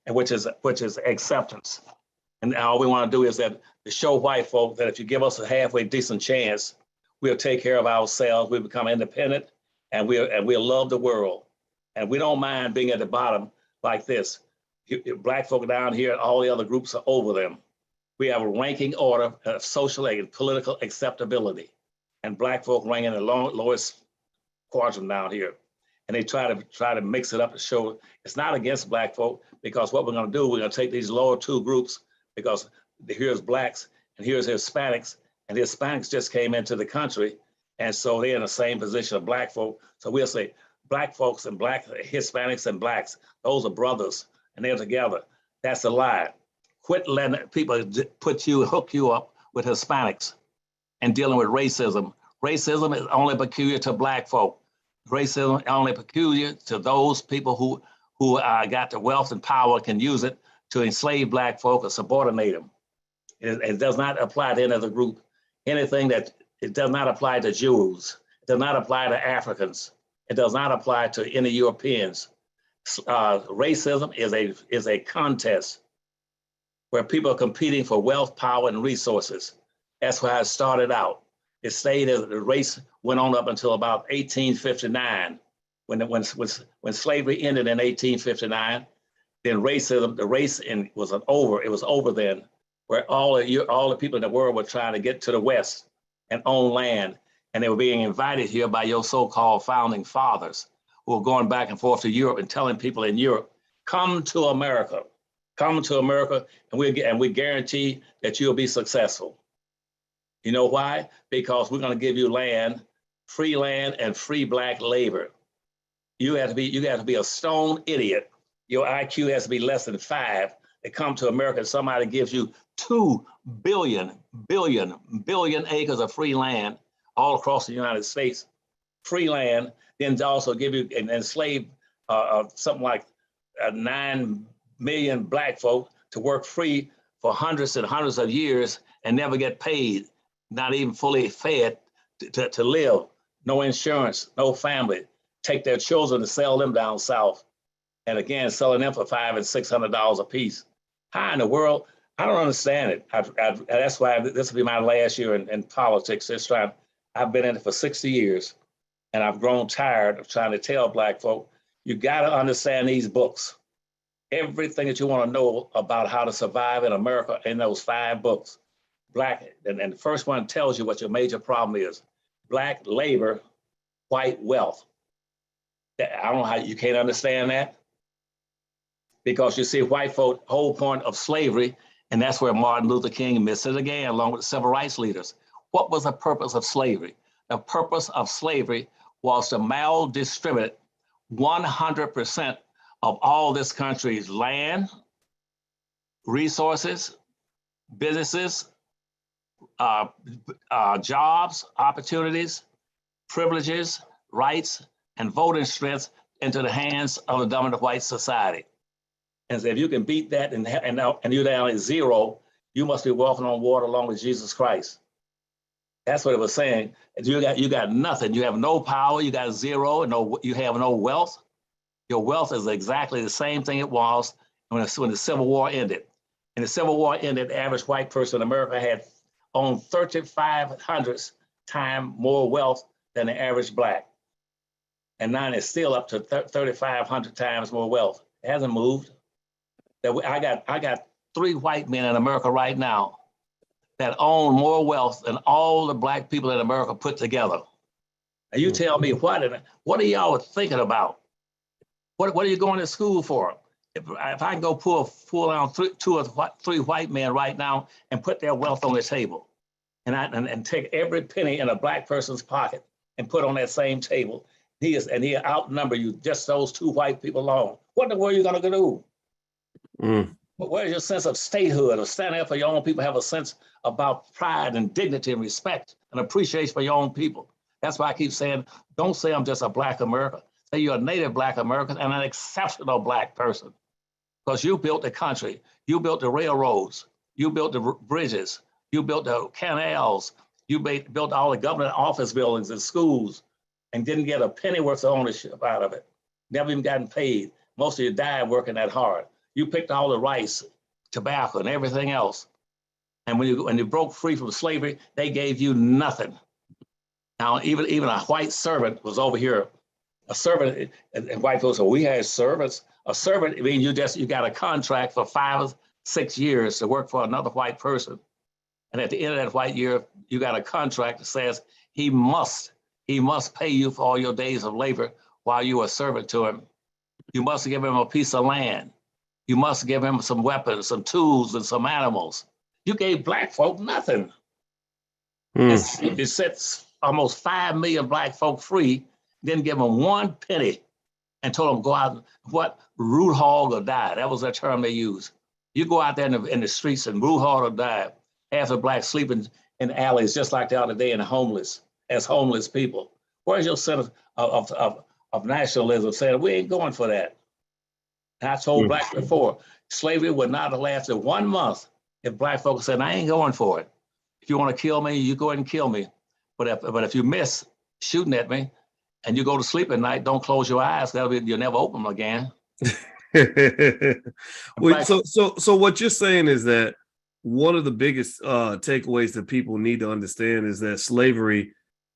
and which is acceptance. And all we want to do is that to show white folk that if you give us a halfway decent chance, we'll take care of ourselves, we'll become independent, and we'll love the world. And we don't mind being at the bottom like this. Black folk down here, all the other groups are over them. We have a ranking order of social and political acceptability. And Black folk rank in the lowest quadrant down here. And they try to mix it up to show it's not against Black folk, because what we're going to do, we're going to take these lower two groups, because here's Blacks and here's Hispanics, and the Hispanics just came into the country, and so they're in the same position of Black folk. So we'll say Black folks and Hispanics and Blacks, those are brothers, and they're together. That's a lie. Quit letting people hook you up with Hispanics and dealing with racism. Racism is only peculiar to Black folk. Racism is only peculiar to those people who got the wealth and power, can use it to enslave Black folk or subordinate them. It does not apply to any other group. It does not apply to Jews. It does not apply to Africans. It does not apply to any Europeans. Racism is a contest where people are competing for wealth, power, and resources. That's how it started out. It stayed as the race went on up until about 1859, when slavery ended in 1859. Then racism, the race was over. It was over then, where all the people in the world were trying to get to the West and own land, and they were being invited here by your so-called founding fathers, who were going back and forth to Europe and telling people in Europe, come to America, and we guarantee that you'll be successful. You know why? Because we're going to give you land and free Black labor. You have to be a stone idiot. Your IQ has to be less than 5 to come to America, and somebody gives you 2 billion acres of free land all across the United States, free land, then to also give you and enslave something like 9 million Black folk to work free for hundreds and hundreds of years and never get paid, not even fully fed to live, no insurance, no family, take their children and sell them down south. And again, selling them for $500 and $600 a piece. How in the world? I don't understand it. That's why this will be my last year in politics. I've been in it for 60 years. and I've grown tired of trying to tell Black folk, you got to understand these books. Everything that you want to know about how to survive in America in those 5 books. Black, and the first one tells you what your major problem is. Black labor, white wealth. I don't know how you can't understand that. Because you see, white folk, whole point of slavery, and that's where Martin Luther King missed it again, along with the civil rights leaders. What was the purpose of slavery? The purpose of slavery was to maldistribute 100% of all this country's land, resources, businesses, jobs, opportunities, privileges, rights, and voting strength into the hands of the dominant white society. And so if you can beat that and you're down at 0, you must be walking on water along with Jesus Christ. That's what it was saying. You got nothing. You have no power. You got 0. You have no wealth. Your wealth is exactly the same thing it was when the Civil War ended. And the Civil War ended, the average white person in America had owned 3,500 times more wealth than the average Black. And now it's still up to 3,500 times more wealth. It hasn't moved. I got 3 white men in America right now that own more wealth than all the Black people in America put together. And you tell me, what are y'all thinking about? What are you going to school for? If I can go pull down 2 or 3 white men right now and put their wealth on the table, and take every penny in a Black person's pocket and put on that same table, he'll outnumber you, just those 2 white people alone. What in the world are you going to do? Where's your sense of statehood, of standing up for your own people, have a sense about pride and dignity and respect and appreciation for your own people? That's why I keep saying, don't say I'm just a Black American. Say you're a native Black American and an exceptional Black person. Because you built the country, you built the railroads, you built the bridges, you built the canals, you built all the government office buildings and schools, and didn't get a penny worth of ownership out of it. Never even gotten paid. Most of you died working that hard. You picked all the rice, tobacco, and everything else. And when you broke free from slavery, they gave you nothing. Now, even a white servant was over here. A servant, and white folks say, we had servants. A servant, I mean, you got a contract for 5 or 6 years to work for another white person. And at the end of that white year, you got a contract that says he must pay you for all your days of labor while you are a servant to him. You must give him a piece of land. You must give him some weapons, some tools, and some animals. You gave Black folk nothing. You set almost 5 million Black folk free, didn't give them 1 penny, and told them go out and root hog or die. That was the term they used. You go out there in the streets and root hog or die. Half the Blacks sleeping in alleys just like the other day as homeless people. Where's your sense of nationalism saying we ain't going for that? And I told Blacks before, slavery would not have lasted 1 month if Black folks said, I ain't going for it. If you want to kill me, you go ahead and kill me. But if you miss shooting at me and you go to sleep at night, don't close your eyes. You'll never open them again. Well, so what you're saying is that one of the biggest takeaways that people need to understand is that slavery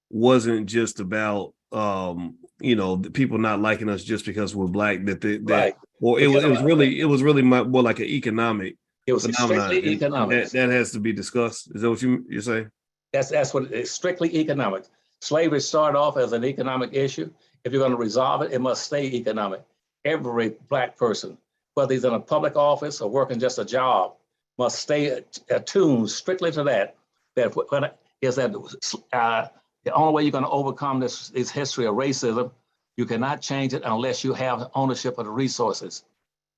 wasn't just about the people not liking us just because we're Black. Right. Or it was really more like an economic. It was strictly economic. That has to be discussed. Is that what you're saying? That's what it's strictly economic. Slavery started off as an economic issue. If you're going to resolve it, it must stay economic. Every Black person, whether he's in a public office or working just a job, must stay attuned strictly to that. The only way you're going to overcome this history of racism, you cannot change it unless you have ownership of the resources.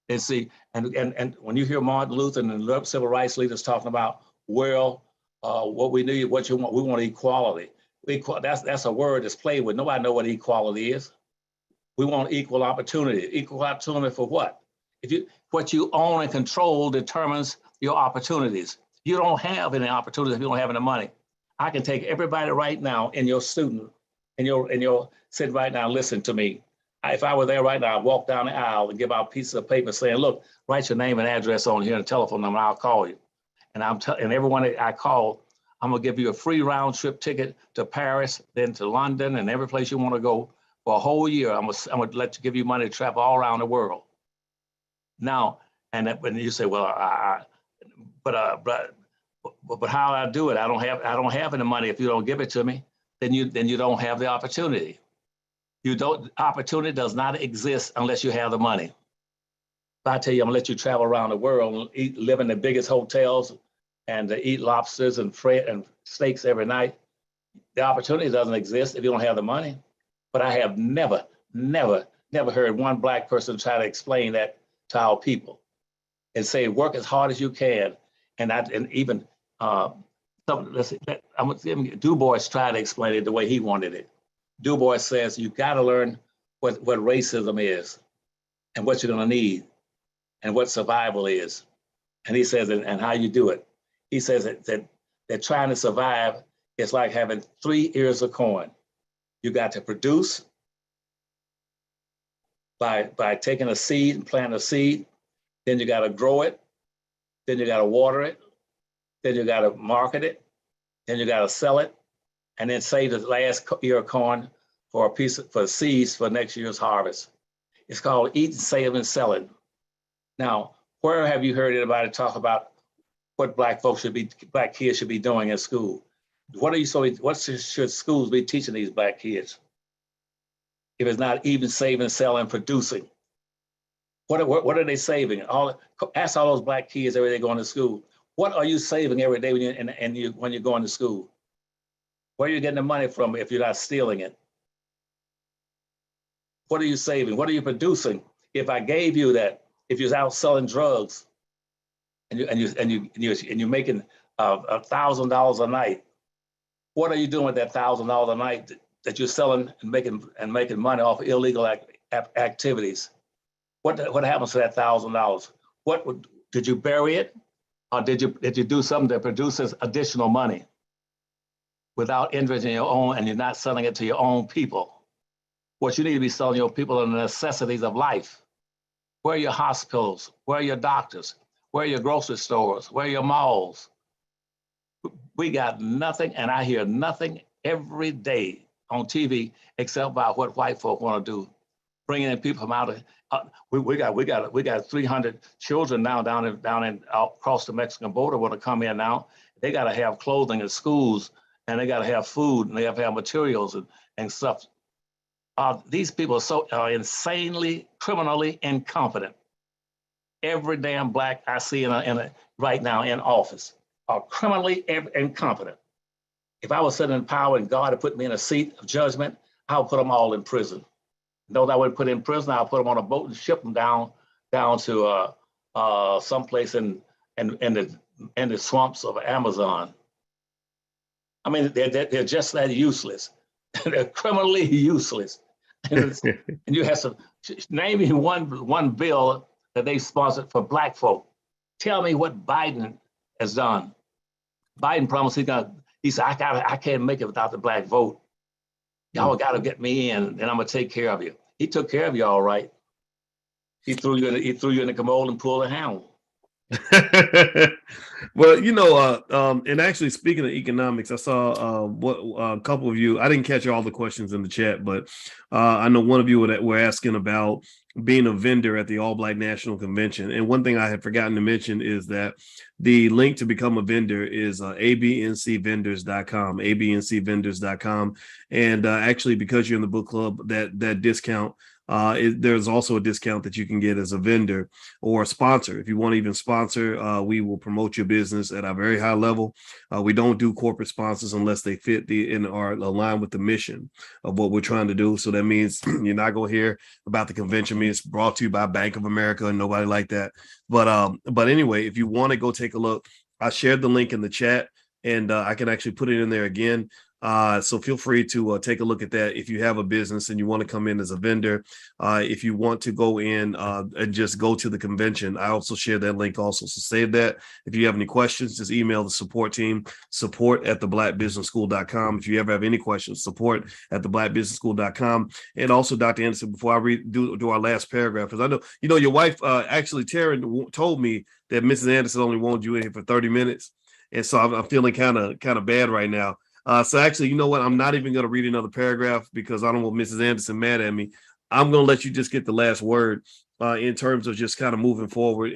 And see, and when you hear Martin Luther and the civil rights leaders talking about, what we need, what you want, we want equality. That's a word that's played with. Nobody knows what equality is. We want equal opportunity. Equal opportunity for what? What you own and control determines your opportunities. You don't have any opportunities if you don't have any money. I can take everybody right now in your student, in your sitting right now, listen to me. If I were there right now, I'd walk down the aisle and give out pieces of paper saying, look, write your name and address on here and a telephone number, I'll call you. And everyone that I call, I'm gonna give you a free round trip ticket to Paris, then to London, and every place you want to go for a whole year. I'm gonna give you money to travel all around the world. Now, and when you say, well, but how do I do it? I don't have any money. If you don't give it to me, then you don't have the opportunity. Opportunity does not exist unless you have the money. If I tell you I'm gonna let you travel around the world and live in the biggest hotels and eat lobsters and steaks every night, the opportunity doesn't exist if you don't have the money. But I have never heard one Black person try to explain that to our people and say, work as hard as you can. And even Du Bois tried to explain it the way he wanted it. Du Bois says, you gotta learn what racism is and what you're gonna need and what survival is. And he says, and how you do it. He says that trying to survive is like having 3 ears of corn. You got to produce by taking a seed and planting a seed, then you got to grow it, then you got to water it, then you got to market it, then you got to sell it, and then save the last ear of corn for seeds for next year's harvest. It's called eat, save, and selling. Now, where have you heard anybody talk about what Black kids should be doing in school? What should schools be teaching these Black kids? If it's not even saving, selling, producing. What are they saving? Ask all those Black kids every day going to school. What are you saving every day when you're going to school? Where are you getting the money from if you're not stealing it? What are you saving? What are you producing? If I gave you that, if you're out selling drugs and you're making $1,000 a night, what are you doing with that $1,000 a night that you're selling and making money off of illegal activities? What happens to that $1,000? Did you bury it, or did you do something that produces additional money without investing in your own, and you're not selling it to your own people? What you need to be selling your people are the necessities of life. Where are your hospitals? Where are your doctors? Where are your grocery stores? Where are your malls? We got nothing, and I hear nothing every day on TV except about what white folk want to do, bringing in people from out of. We got 300 children now down across the Mexican border want to come in now. They got to have clothing in schools, and they got to have food, and they have to have materials and stuff. These people are insanely, criminally incompetent. Every damn Black I see right now in office are criminally incompetent. If I was sitting in power and God had put me in a seat of judgment, I would put them all in prison. Those I would put in prison, I'll put them on a boat and ship them down to someplace in the swamps of Amazon. I mean, they're just that useless. They're criminally useless. And you have to name me one bill that they sponsored for Black folk. Tell me what Biden has done. Biden promised he said, I can't make it without the Black vote. Y'all got to get me in, and I'm gonna take care of you. He took care of you all right. He threw you in the commode and pulled a handle. Well, and actually speaking of economics, I saw a couple of you. I didn't catch all the questions in the chat, but I know one of you were asking about being a vendor at the All Black National Convention. And one thing I had forgotten to mention is that the link to become a vendor is abncvendors.com, abncvendors.com. And actually, because you're in the book club, that discount, there's also a discount that you can get as a vendor or a sponsor. If you want to even sponsor, we will promote your business at a very high level. We don't do corporate sponsors unless they fit and are aligned with the mission of what we're trying to do. So that means you're not going to hear about the convention. It's brought to you by Bank of America and nobody like that. But anyway, if you want to go take a look, I shared the link in the chat, and I can actually put it in there again. So feel free to take a look at that if you have a business and you want to come in as a vendor. If you want to go in and just go to the convention, I also share that link also. So save that. If you have any questions, just email the support team, support@theblackbusinessschool.com. If you ever have any questions, support@theblackbusinessschool.com. And also, Dr. Anderson, before I do our last paragraph, because I know, your wife, actually, Taryn, told me that Mrs. Anderson only wanted you in here for 30 minutes. And so I'm feeling kind of bad right now. So actually, you know what? I'm not even going to read another paragraph because I don't want Mrs. Anderson mad at me. I'm going to let you just get the last word in terms of just kind of moving forward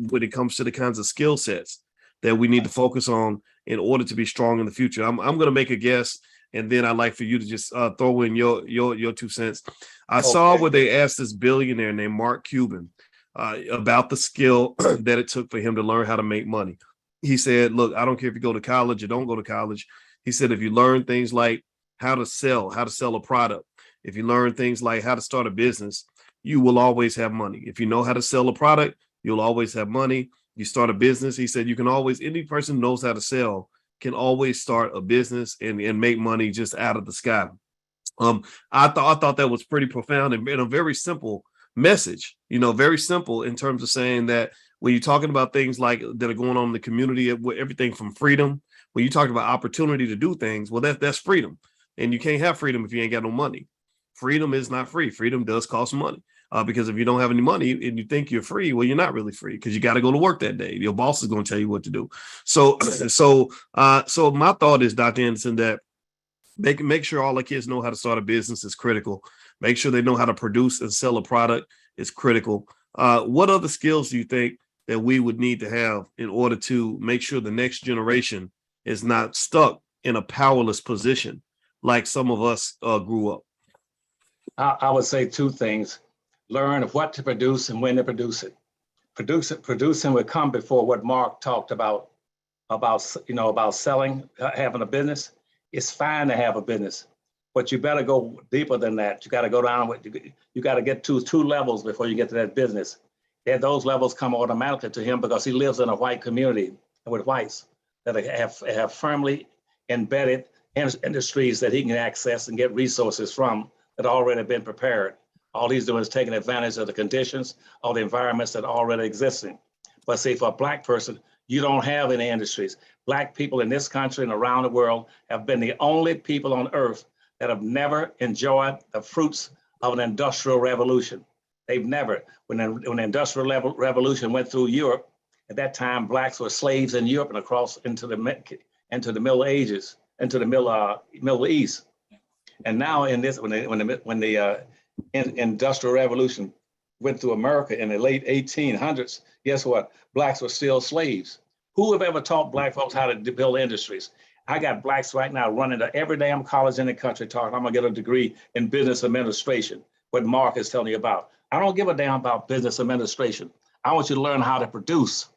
when it comes to the kinds of skill sets that we need to focus on in order to be strong in the future. I'm going to make a guess, and then I'd like for you to just throw in your 2 cents. I saw where they asked this billionaire named Mark Cuban about the skill that it took for him to learn how to make money. He said, look, I don't care if you go to college or don't go to college. He said, if you learn things like how to sell a product, if you learn things like how to start a business, you will always have money. If you know how to sell a product, you'll always have money. You start a business. He said, you can always, any person who knows how to sell can always start a business and make money just out of the sky. I thought that was pretty profound and a very simple message, very simple in terms of saying that when you're talking about things like that are going on in the community, everything from freedom, when you talk about opportunity to do things, well, that's freedom. And you can't have freedom if you ain't got no money. Freedom is not free. Freedom does cost money. Because if you don't have any money and you think you're free, well, you're not really free because you got to go to work that day. Your boss is going to tell you what to do. So my thought is, Dr. Anderson, that make sure all the kids know how to start a business is critical. Make sure they know how to produce and sell a product is critical. What other skills do you think that we would need to have in order to make sure the next generation is not stuck in a powerless position like some of us grew up? I would say 2 things. Learn what to produce and when to produce it. Producing would come before what Mark talked about selling, having a business. It's fine to have a business, but you better go deeper than that. You got to go down. You got to get to 2 levels before you get to that business. And those levels come automatically to him because he lives in a white community with whites that have firmly embedded industries that he can access and get resources from that already been prepared. All he's doing is taking advantage of the conditions, of the environments that are already existing. But see, for a Black person, you don't have any industries. Black people in this country and around the world have been the only people on earth that have never enjoyed the fruits of an industrial revolution. They've never. When the industrial revolution went through Europe, at that time, Blacks were slaves in Europe and across into the Middle Ages, into the Middle East. And now in this, when the industrial revolution went through America in the late 1800s, guess what? Blacks were still slaves. Who have ever taught Black folks how to build industries? I got Blacks right now running to every damn college in the country talking, I'm gonna get a degree in business administration, what Mark is telling you about. I don't give a damn about business administration. I want you to learn how to produce.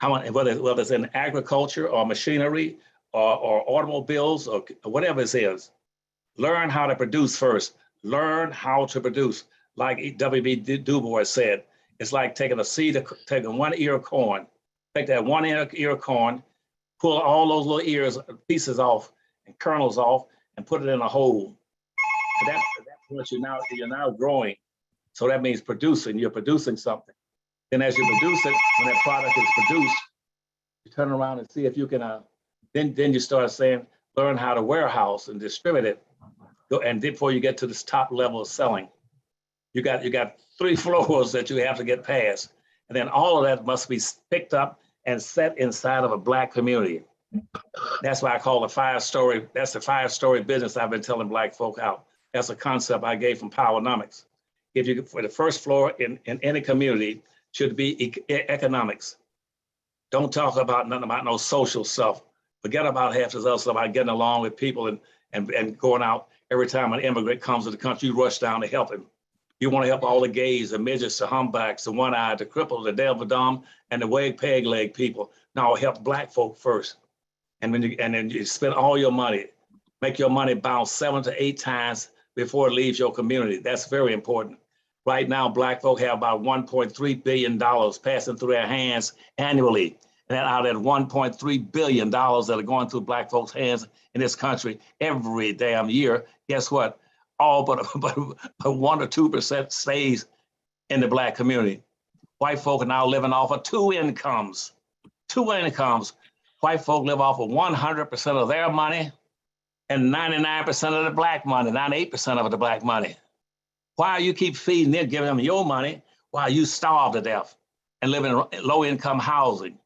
Whether it's in agriculture or machinery or automobiles or whatever it is, learn how to produce first. Learn how to produce. Like W.B. Du Bois said, it's like taking taking 1 ear of corn, take that 1 ear of corn, pull all those little ears, pieces off and kernels off and put it in a hole. And that's what you're now growing. So that means producing, you're producing something. Then as you produce it, when that product is produced, you turn around and see if you can, then you start saying, learn how to warehouse and distribute it. And before you get to this top level of selling, you got 3 floors that you have to get past. And then all of that must be picked up and set inside of a Black community. That's why I call it 5-story. That's the 5-story business I've been telling Black folk out. That's a concept I gave from Powernomics. For the first floor in any community should be economics. Don't talk about nothing about no social stuff. Forget about half this other stuff about getting along with people and going out. Every time an immigrant comes to the country, you rush down to help him. You want to help all the gays, the midgets, the humpbacks, the one-eyed, the cripples, the devil-dumb, and the peg-leg people. No, help Black folk first. And then you spend all your money. Make your money bounce 7 to 8 times before it leaves your community. That's very important. Right now, Black folk have about $1.3 billion passing through their hands annually. And out of that $1.3 billion that are going through Black folks' hands in this country every damn year, guess what? All but 1 or 2% stays in the Black community. White folk are now living off of 2 incomes. 2 incomes. White folk live off of 100% of their money and 99% of the Black money, 98% of the Black money. Why you keep feeding them, giving them your money while you starve to death and live in low-income housing?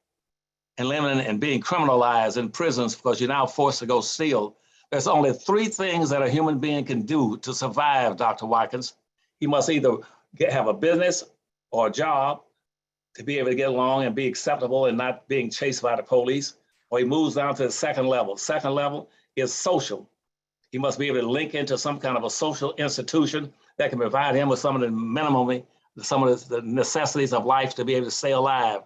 and living and being criminalized in prisons because you're now forced to go steal. There's only three things that a human being can do to survive, Dr. Watkins. He must either have a business or a job to be able to get along and be acceptable and not being chased by the police, or he moves down to the second level. Second level is social. He must be able to link into some kind of a social institution that can provide him with some of the minimum, some of the necessities of life to be able to stay alive.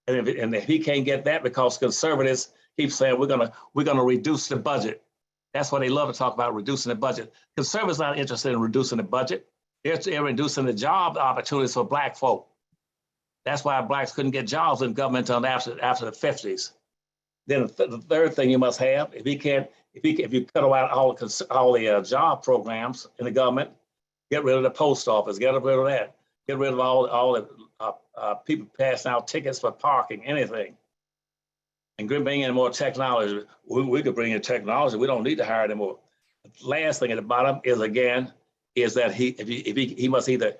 And if he can't get that, because conservatives keep saying we're gonna reduce the budget. That's why they love to talk about reducing the budget. Conservatives are not interested in reducing the budget. They're reducing the job opportunities for Black folk. That's why Blacks couldn't get jobs in government until after the 50s. Then the third thing you must have, if you cut out all the job programs in the government, get rid of the post office, get rid of that, get rid of all the people passing out tickets for parking, anything, and bring in more technology. We could bring in technology. We don't need to hire them more. The last thing at the bottom is that he must either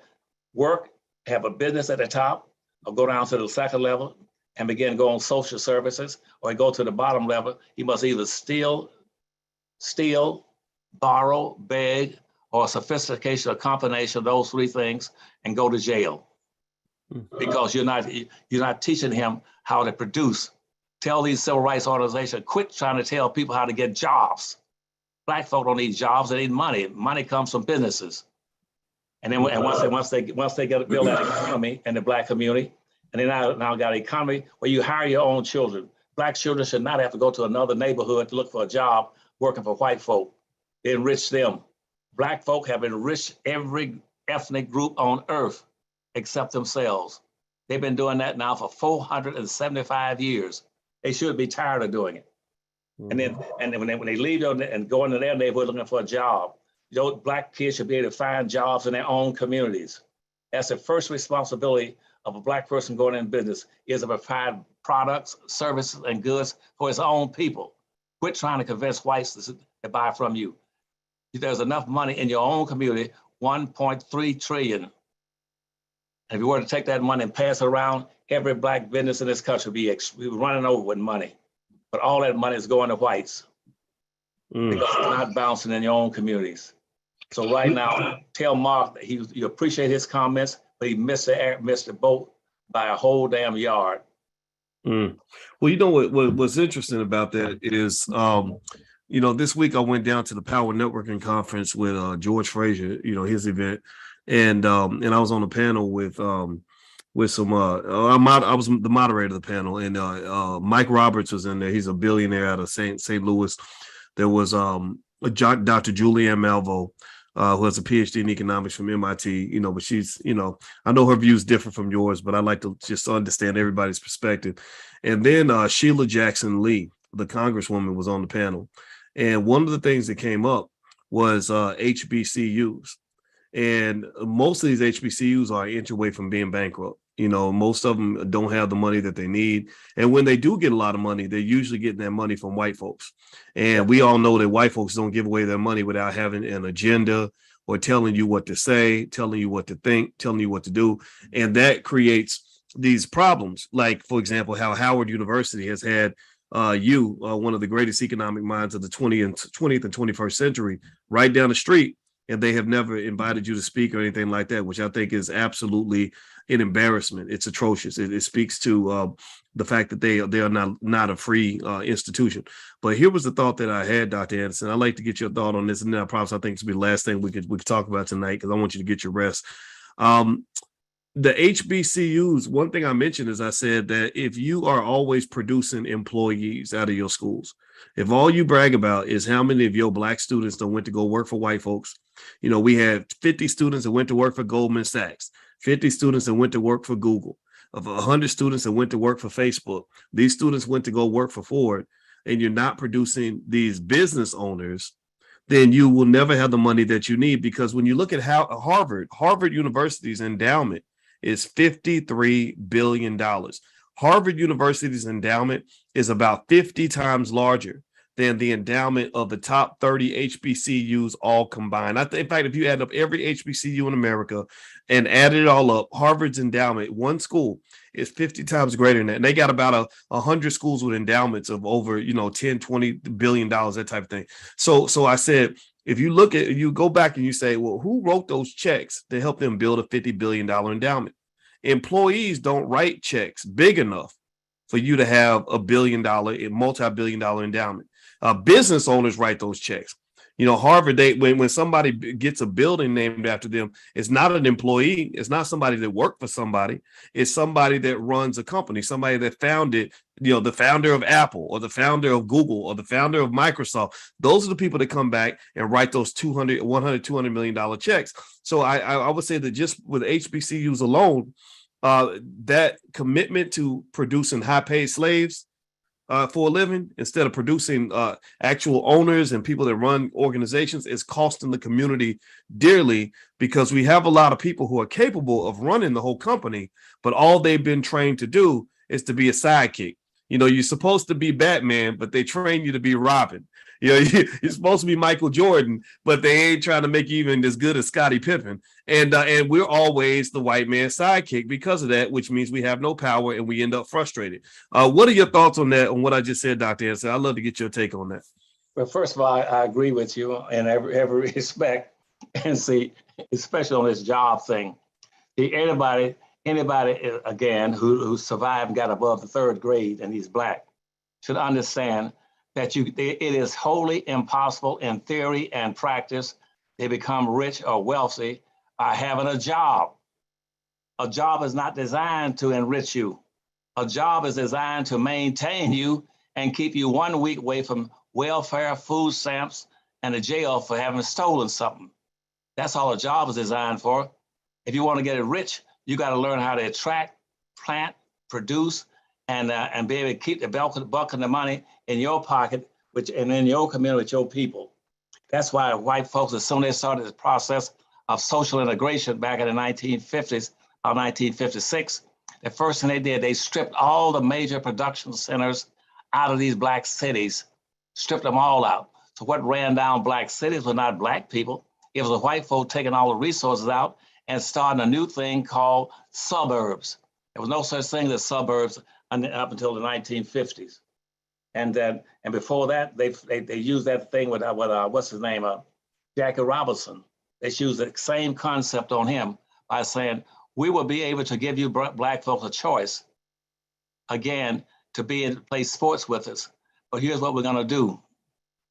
work, have a business at the top, or go down to the second level and begin going social services, or go to the bottom level. He must either steal, borrow, beg, or sophistication, a combination of those three things, and go to jail. Because you're not teaching him how to produce. Tell these civil rights organizations, quit trying to tell people how to get jobs. Black folk don't need jobs, they need money. Money comes from businesses. And then once they get to build that economy in the Black community, and they now got an economy where you hire your own children. Black children should not have to go to another neighborhood to look for a job working for white folk. They enrich them. Black folk have enriched every ethnic group on earth except themselves. They've been doing that now for 475 years. They should be tired of doing it. And then when they leave and go into their neighborhood looking for a job, Black kids should be able to find jobs in their own communities. That's the first responsibility of a Black person going in business, is to provide products, services, and goods for his own people. Quit trying to convince whites to buy from you. There's enough money in your own community, 1.3 trillion. And if you were to take that money and pass it around, every Black business in this country would be running over with money. But all that money is going to whites because it's not bouncing in your own communities. So right now, tell Mark that you appreciate his comments, but he missed the boat by a whole damn yard. Well, you know what's interesting about that is, this week I went down to the Power Networking Conference with George Frazier, his event, and I was on a panel with some. I was the moderator of the panel, and Mike Roberts was in there. He's a billionaire out of St. Louis. There was Dr. Julianne Malvo, who has a PhD in economics from MIT, but she's, I know her views differ from yours, but I like to just understand everybody's perspective. And then Sheila Jackson Lee, the congresswoman, was on the panel. And one of the things that came up was HBCUs. And most of these HBCUs are an inch away from being bankrupt. Most of them don't have the money that they need. And when they do get a lot of money, they're usually getting that money from white folks. And we all know that white folks don't give away their money without having an agenda or telling you what to say, telling you what to think, telling you what to do. And that creates these problems. Like, for example, how Howard University has had one of the greatest economic minds of the 20th and 21st century, right down the street. And they have never invited you to speak or anything like that, which I think is absolutely an embarrassment. It's atrocious. It speaks to the fact that they are not a free institution. But here was the thought that I had, Dr. Anderson. I'd like to get your thought on this, and then I promise I think this will be the last thing we could talk about tonight, because I want you to get your rest. The HBCUs, one thing I mentioned is I said that if you are always producing employees out of your schools, if all you brag about is how many of your Black students that went to go work for white folks, we had 50 students that went to work for Goldman Sachs, 50 students that went to work for Google, of 100 students that went to work for Facebook. These students went to go work for Ford, and you're not producing these business owners, then you will never have the money that you need. Because when you look at how Harvard University's endowment is $53 billion. Harvard University's endowment is about 50 times larger than the endowment of the top 30 HBCUs all combined. In fact, if you add up every HBCU in America and add it all up, Harvard's endowment, one school, is 50 times greater than that. And they got about 100 schools with endowments of over, 10, 20 billion dollars, that type of thing. So I said, if you go back and you say, well, who wrote those checks to help them build a $50 billion endowment? Employees don't write checks big enough for you to have a multi-billion dollar endowment. Business owners write those checks. Harvard, when somebody gets a building named after them, it's not an employee. It's not somebody that worked for somebody. It's somebody that runs a company, somebody that founded, the founder of Apple or the founder of Google or the founder of Microsoft. Those are the people that come back and write those $200 million checks. So I would say that just with HBCUs alone, that commitment to producing high-paid slaves for a living instead of producing actual owners and people that run organizations is costing the community dearly, because we have a lot of people who are capable of running the whole company, but all they've been trained to do is to be a sidekick. You're supposed to be Batman, but they train you to be Robin. You're supposed to be Michael Jordan, but they ain't trying to make you even as good as Scottie Pippen. And we're always the white man's sidekick because of that, which means we have no power and we end up frustrated. What are your thoughts on that, on what I just said, Dr. Anderson? I'd love to get your take on that. Well, first of all, I agree with you in every respect. And see, especially on this job thing, anybody again who survived and got above the third grade and he's Black should understand that it is wholly impossible in theory and practice to become rich or wealthy by having a job. A job is not designed to enrich you. A job is designed to maintain you and keep you 1 week away from welfare, food stamps, and the jail for having stolen something. That's all a job is designed for. If you want to get it rich, you got to learn how to attract, plant, produce, and be able to keep the bulk of the money in your pocket, and in your community with your people. That's why white folks, as soon as they started the process of social integration back in the 1950s, or 1956, the first thing they did, they stripped all the major production centers out of these Black cities, stripped them all out. So what ran down Black cities was not Black people. It was the white folk taking all the resources out and starting a new thing called suburbs. There was no such thing as suburbs up until the 1950s. And before that, they used that thing with what's his name, Jackie Robinson. They used the same concept on him by saying, we will be able to give you Black folks a choice, again, to play sports with us. But here's what we're gonna do.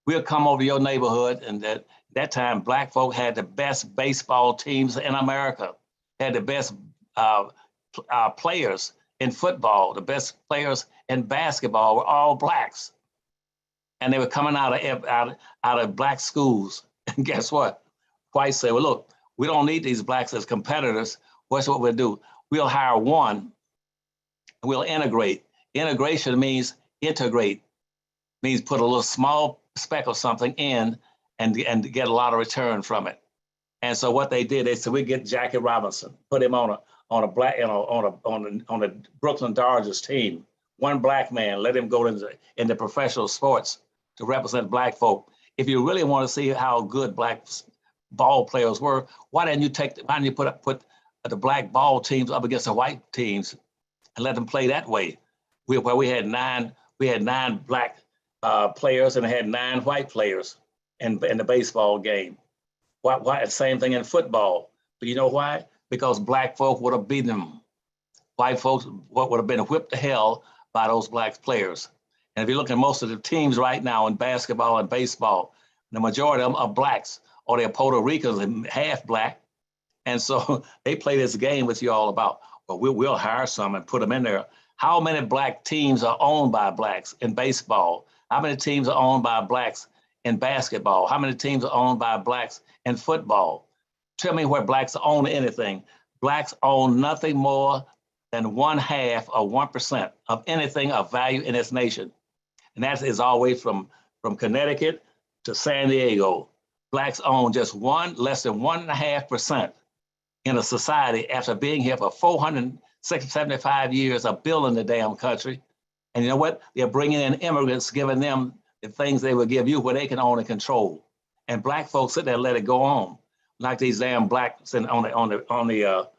We'll come over to your neighborhood, and that time, Black folk had the best baseball teams in America, had the best players in football, the best players in basketball were all Blacks. And they were coming out of Black schools. And guess what? Whites say, well, look, we don't need these Blacks as competitors. What's what we'll do? We'll hire one, and we'll integrate. Integration means integrate, means put a little small speck of something in and get a lot of return from it. And so what they did, they said, we get Jackie Robinson, put him on a Brooklyn Dodgers team. One Black man, let him go into professional sports to represent Black folk. If you really want to see how good Black ball players were, why didn't you put the Black ball teams up against the white teams and let them play that way? Where we had nine Black players and had 9 white players in the baseball game. Why? Same thing in football. But you know why? Because Black folk would have beaten them. White folks would have been whipped to hell by those Black players. And if you look at most of the teams right now in basketball and baseball, the majority of them are Blacks, or they're Puerto Ricans and half Black. And so they play this game with you all about, well, we'll hire some and put them in there. How many Black teams are owned by Blacks in baseball? How many teams are owned by Blacks in basketball? How many teams are owned by Blacks in football? Tell me where Blacks own anything. Blacks own nothing more than 1/2 or 1% of anything of value in this nation. And that is all the way from Connecticut to San Diego. Blacks own just less than 1.5% in a society after being here for 475 years of building the damn country. And you know what? They're bringing in immigrants, giving them the things they will give you where they can own and control. And black folks sit there and let it go on, like these damn blacks on the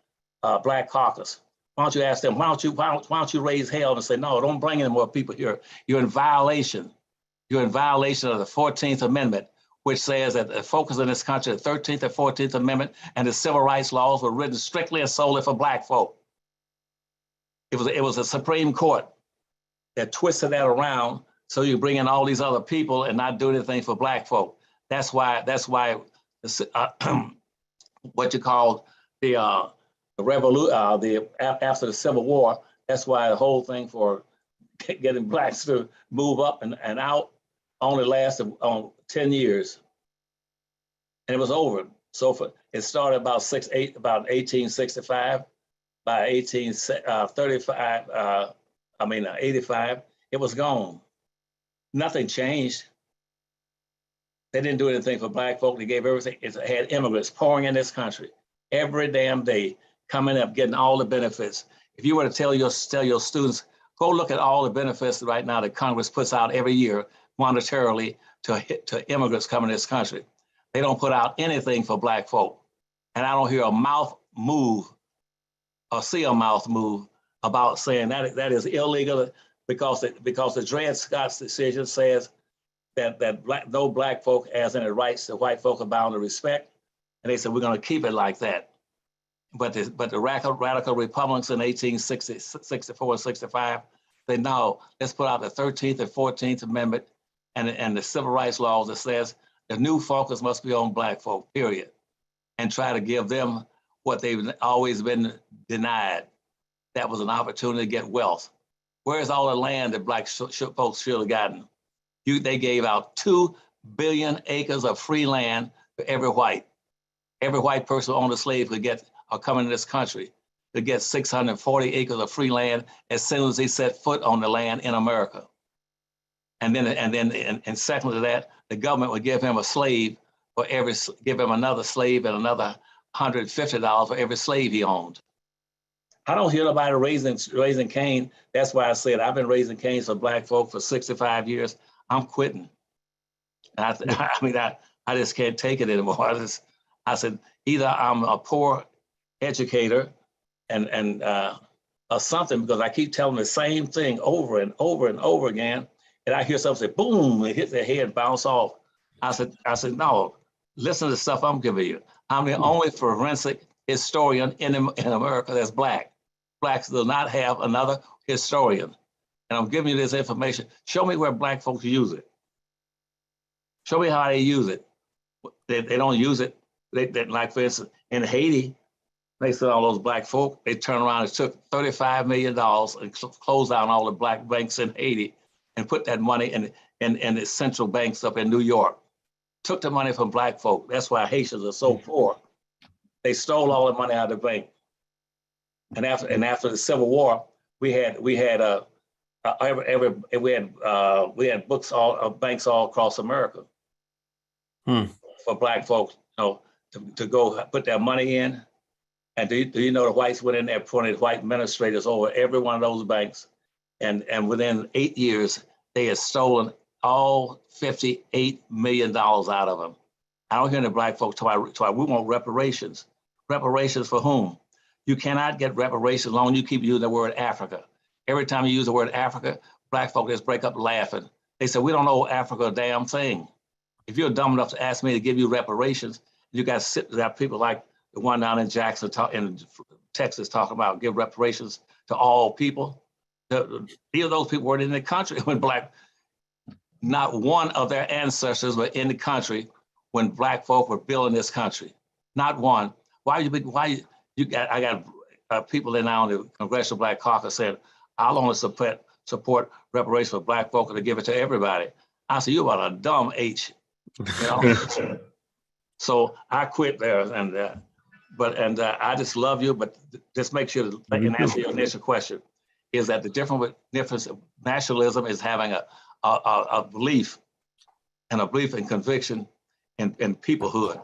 Black Caucus. Why don't you ask them? Why don't you raise hell and say no? Don't bring any more people here. You're in violation. You're in violation of the 14th Amendment, which says that the focus in this country, the 13th and 14th Amendment, and the civil rights laws were written strictly and solely for black folk. It was a Supreme Court that twisted that around so you bring in all these other people and not do anything for black folk. That's why what you call the revolution, after the Civil War, that's why the whole thing for getting blacks to move up and out only lasted 10 years. And it was over. So it started about 1865. By 85, it was gone. Nothing changed. They didn't do anything for black folk. They gave everything. It had immigrants pouring in this country every damn day, coming up, getting all the benefits. If you were to tell your students, go look at all the benefits right now that Congress puts out every year monetarily to immigrants coming to this country. They don't put out anything for black folk. And I don't hear a mouth move or see a mouth move about saying that is illegal because the Dred Scott's decision says that no black folk has any rights that white folk are bound to respect, and they said we're going to keep it like that. But the radical Republicans in 1864 and 65, they no, let's put out the 13th and 14th Amendment and the civil rights laws that says the new focus must be on black folk, period, and try to give them what they've always been denied. That was an opportunity to get wealth. Where's all the land that black folks should have gotten? They gave out 2 billion acres of free land to every white. Every white person who owned a slave could get, or coming to this country, could get 640 acres of free land as soon as he set foot on the land in America. And second to that, the government would give him a slave give him another slave and another $150 for every slave he owned. I don't hear nobody raising Cain. That's why I said I've been raising Cain for black folk for 65 years. I'm quitting. I just can't take it anymore. I said either I'm a poor educator and or something, because I keep telling the same thing over and over and over again, and I hear something say boom, it hits their head and bounce off. I said no, listen to the stuff I'm giving you. I'm the only forensic historian in America that's black. Blacks do not have another historian. And I'm giving you this information. Show me where black folks use it. Show me how they use it. They don't use it. They, like for instance, in Haiti, they said all those black folk, they turned around and took $35 million and closed down all the black banks in Haiti and put that money in the central banks up in New York. Took the money from black folk. That's why Haitians are so poor. They stole all the money out of the bank. And after the Civil War, we had books banks all across America for black folks, to go put their money in. And do you know the whites went in there, appointed white administrators over every one of those banks, and within 8 years they had stolen all $58 million out of them. I don't hear the black folks talk about we want reparations. Reparations for whom? You cannot get reparations as long as you keep using the word Africa. Every time you use the word Africa, black folk just break up laughing. They say, we don't owe Africa a damn thing. If you're dumb enough to ask me to give you reparations, you got people like the one down in Jackson, in Texas, talking about give reparations to all people. These of those people weren't in the country when not one of their ancestors were in the country when black folk were building this country. Not one. I got people in now in the Congressional Black Caucus saying, I'll only support reparations for black folk to give it to everybody. I said, you're about a dumb H. So I quit there, and I just love you, but just make sure that I can answer your initial question, is that the difference of nationalism is having a belief and conviction in peoplehood,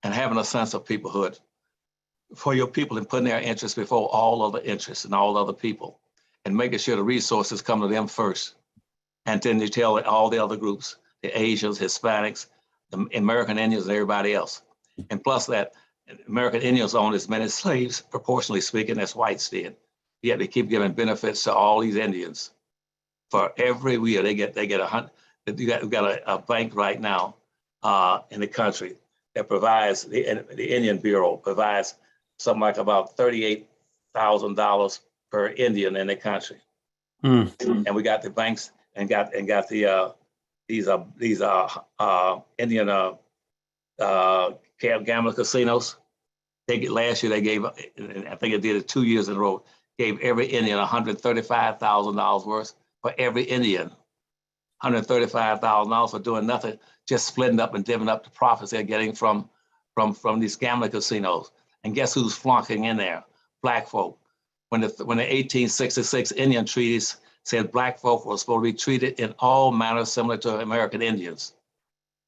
and having a sense of peoplehood for your people and putting their interests before all other interests and all other people, and making sure the resources come to them first, And then you tell all the other groups, the Asians, Hispanics, the American Indians, and everybody else. And plus that, American Indians owned as many slaves, proportionally speaking, as whites did. Yet they keep giving benefits to all these Indians. For every year, they get we got a bank right now in the country that provides, the Indian Bureau provides something like about $38,000 per Indian in the country. And we got the banks and got the these Indian gambling casinos. Last year they gave, I think it did it 2 years in a row, gave every Indian $135,000 worth for every Indian. $135,000 for doing nothing, just splitting up and divvying up the profits they're getting from these gambling casinos. And guess who's flunking in there? Black folk. When the 1866 Indian treaties said black folk were supposed to be treated in all manners similar to American Indians,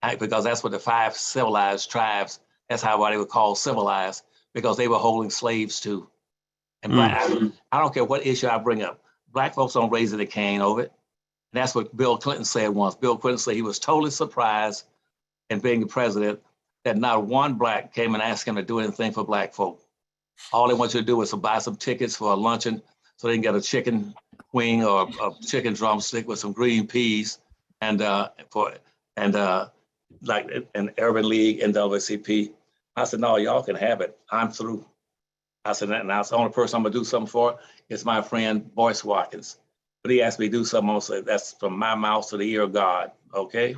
right? Because that's what the 5 civilized tribes, that's how they were called civilized, because they were holding slaves too. And I don't care what issue I bring up, black folks don't raise the cane over it. And that's what Bill Clinton said once. Bill Clinton said he was totally surprised in being the president that not one black came and asked him to do anything for black folk. All they want you to do is to buy some tickets for a luncheon so they can get a chicken wing or a chicken drumstick with some green peas and like an Urban League, NAACP. I said, no, y'all can have it. I'm through. I said, and that's the only person I'm gonna do something for is my friend Boyce Watkins. But he asked me to do something, I'll say, that's from my mouth to the ear of God, okay?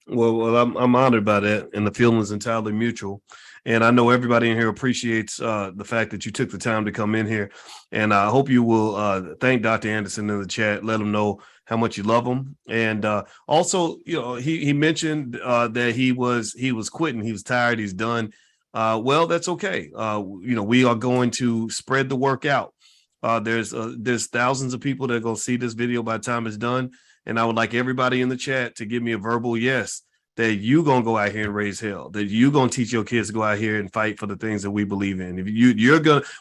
Well, I'm honored by that, and the feeling is entirely mutual. And I know everybody in here appreciates the fact that you took the time to come in here. And I hope you will thank Dr. Anderson in the chat, let him know how much you love him. And also, you know, he mentioned that he was quitting, he was tired, he's done. Well, that's okay. You know, we are going to spread the work out. There's thousands of people that are going to see this video by the time it's done. And I would like everybody in the chat to give me a verbal yes, that you going to go out here and raise hell, that you going to teach your kids to go out here and fight for the things that we believe in. If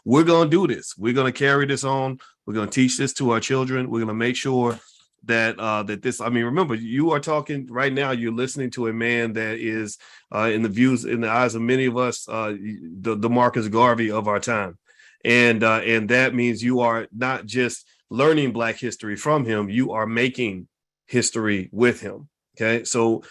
we're going to do this. We're going to carry this on. We're going to teach this to our children. We're going to make sure that I mean, remember, you are talking right now, you're listening to a man that is in the eyes of many of us, the Marcus Garvey of our time. And that means you are not just learning Black history from him, you are making history with him. Okay, so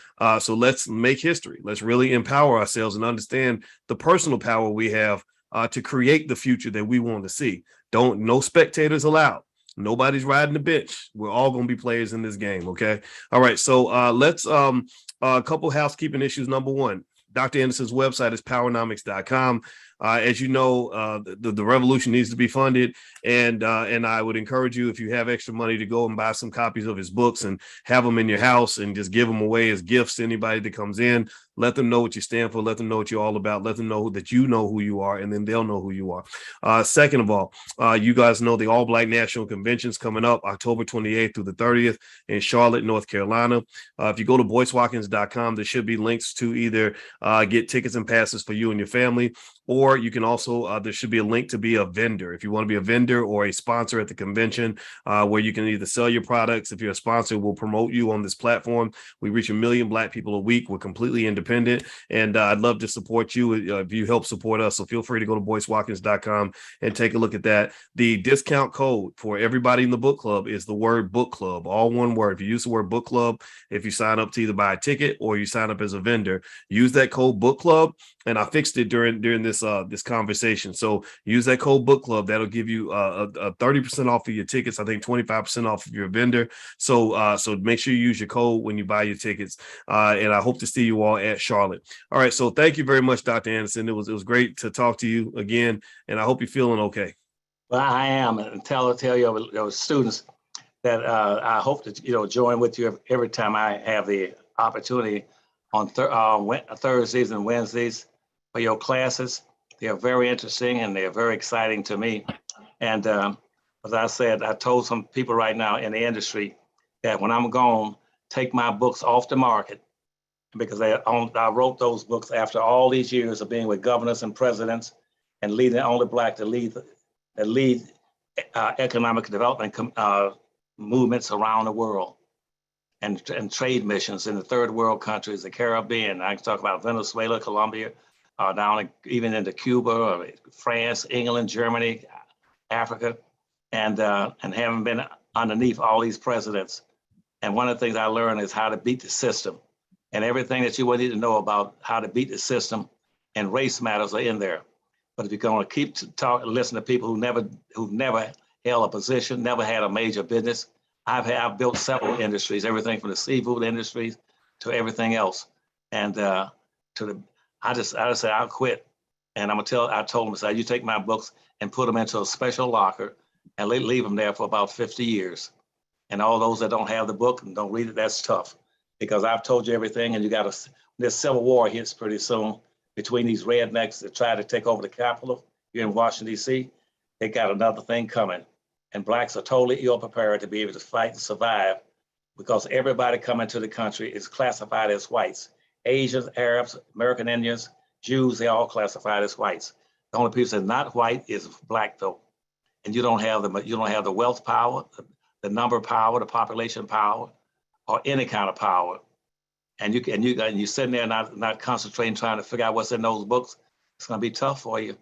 let's make history. Let's really empower ourselves and understand the personal power we have to create the future that we want to see. No spectators allowed. Nobody's riding the bench. We're all going to be players in this game. Okay. All right. So let's a couple housekeeping issues. Number one, Dr. Anderson's website is powernomics.com. As you know, the revolution needs to be funded, and I would encourage you, if you have extra money, to go and buy some copies of his books and have them in your house and just give them away as gifts to anybody that comes in. Let them know what you stand for. Let them know what you're all about. Let them know that you know who you are, and then they'll know who you are. Second of all, you guys know the All Black National Convention's coming up October 28th through the 30th in Charlotte, North Carolina. If you go to boycewatkins.com, there should be links to either get tickets and passes for you and your family, or you can also, there should be a link to be a vendor. If you want to be a vendor or a sponsor at the convention, where you can either sell your products. If you're a sponsor, we'll promote you on this platform. We reach 1 million Black people a week. We're completely independent, and I'd love to support you if you help support us. So feel free to go to boycewatkins.com and take a look at that. The discount code for everybody in the book club is the word book club, all one word. If you use the word book club, if you sign up to either buy a ticket or you sign up as a vendor, use that code book club. And I fixed it during this conversation. So use that code book club. That'll give you a 30% off of your tickets. I think 25% off of your vendor. So make sure you use your code when you buy your tickets. And I hope to see you all at Charlotte. All right. So thank you very much, Dr. Anderson. It was great to talk to you again, and I hope you're feeling okay. Well, I am, and tell your students that I hope to join with you every time I have the opportunity on Thursdays and Wednesdays for your classes. They are very interesting and they are very exciting to me. And as I said, I told some people right now in the industry that when I'm gone, take my books off the market, because I wrote those books after all these years of being with governors and presidents and leading the only Black to lead economic development movements around the world. and trade missions in the third world countries, the Caribbean. I can talk about Venezuela, Colombia, even into Cuba, or France, England, Germany, Africa, and having been underneath all these presidents. And one of the things I learned is how to beat the system, and everything that you would need to know about how to beat the system and race matters are in there. But if you're going to keep listen to people who've never held a position, never had a major business, I've built several industries, everything from the seafood industries to everything else. And I just said, I'll quit. And I told them, I said, you take my books and put them into a special locker and leave them there for about 50 years. And all those that don't have the book and don't read it, that's tough, because I've told you everything. And this civil war hits pretty soon between these rednecks that try to take over the Capitol here in Washington, D.C. They got another thing coming. And blacks are totally ill prepared to be able to fight and survive, because everybody coming to the country is classified as whites. Asians, Arabs, American Indians, Jews, they all classified as whites. The only people that's not white is black, though. And you don't have the wealth power, the number power, the population power, or any kind of power. And you're sitting there not concentrating, trying to figure out what's in those books. It's going to be tough for you.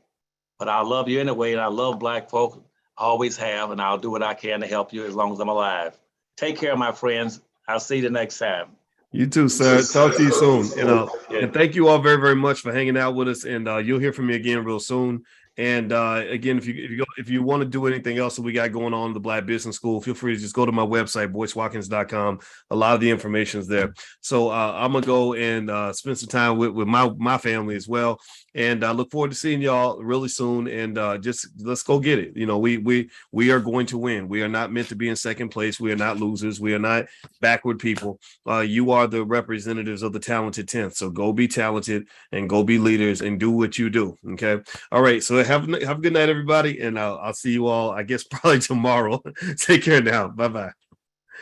But I love you anyway, and I love black folk. Always have, and I'll do what I can to help you as long as I'm alive. Take care, my friends. I'll see you the next time. You too, sir. Talk to you soon. And thank you all very, very much for hanging out with us. And you'll hear from me again real soon. And again, if you want to do anything else that we got going on in the Black Business School, feel free to just go to my website, boycewatkins.com. A lot of the information is there. So I'm gonna go and spend some time with my family as well. And I look forward to seeing y'all really soon. And just let's go get it. You know, we are going to win. We are not meant to be in second place. We are not losers. We are not backward people. You are the representatives of the talented 10th. So go be talented and go be leaders and do what you do. Okay. All right. So have a good night, everybody. And I'll see you all, I guess, probably tomorrow. Take care now. Bye-bye.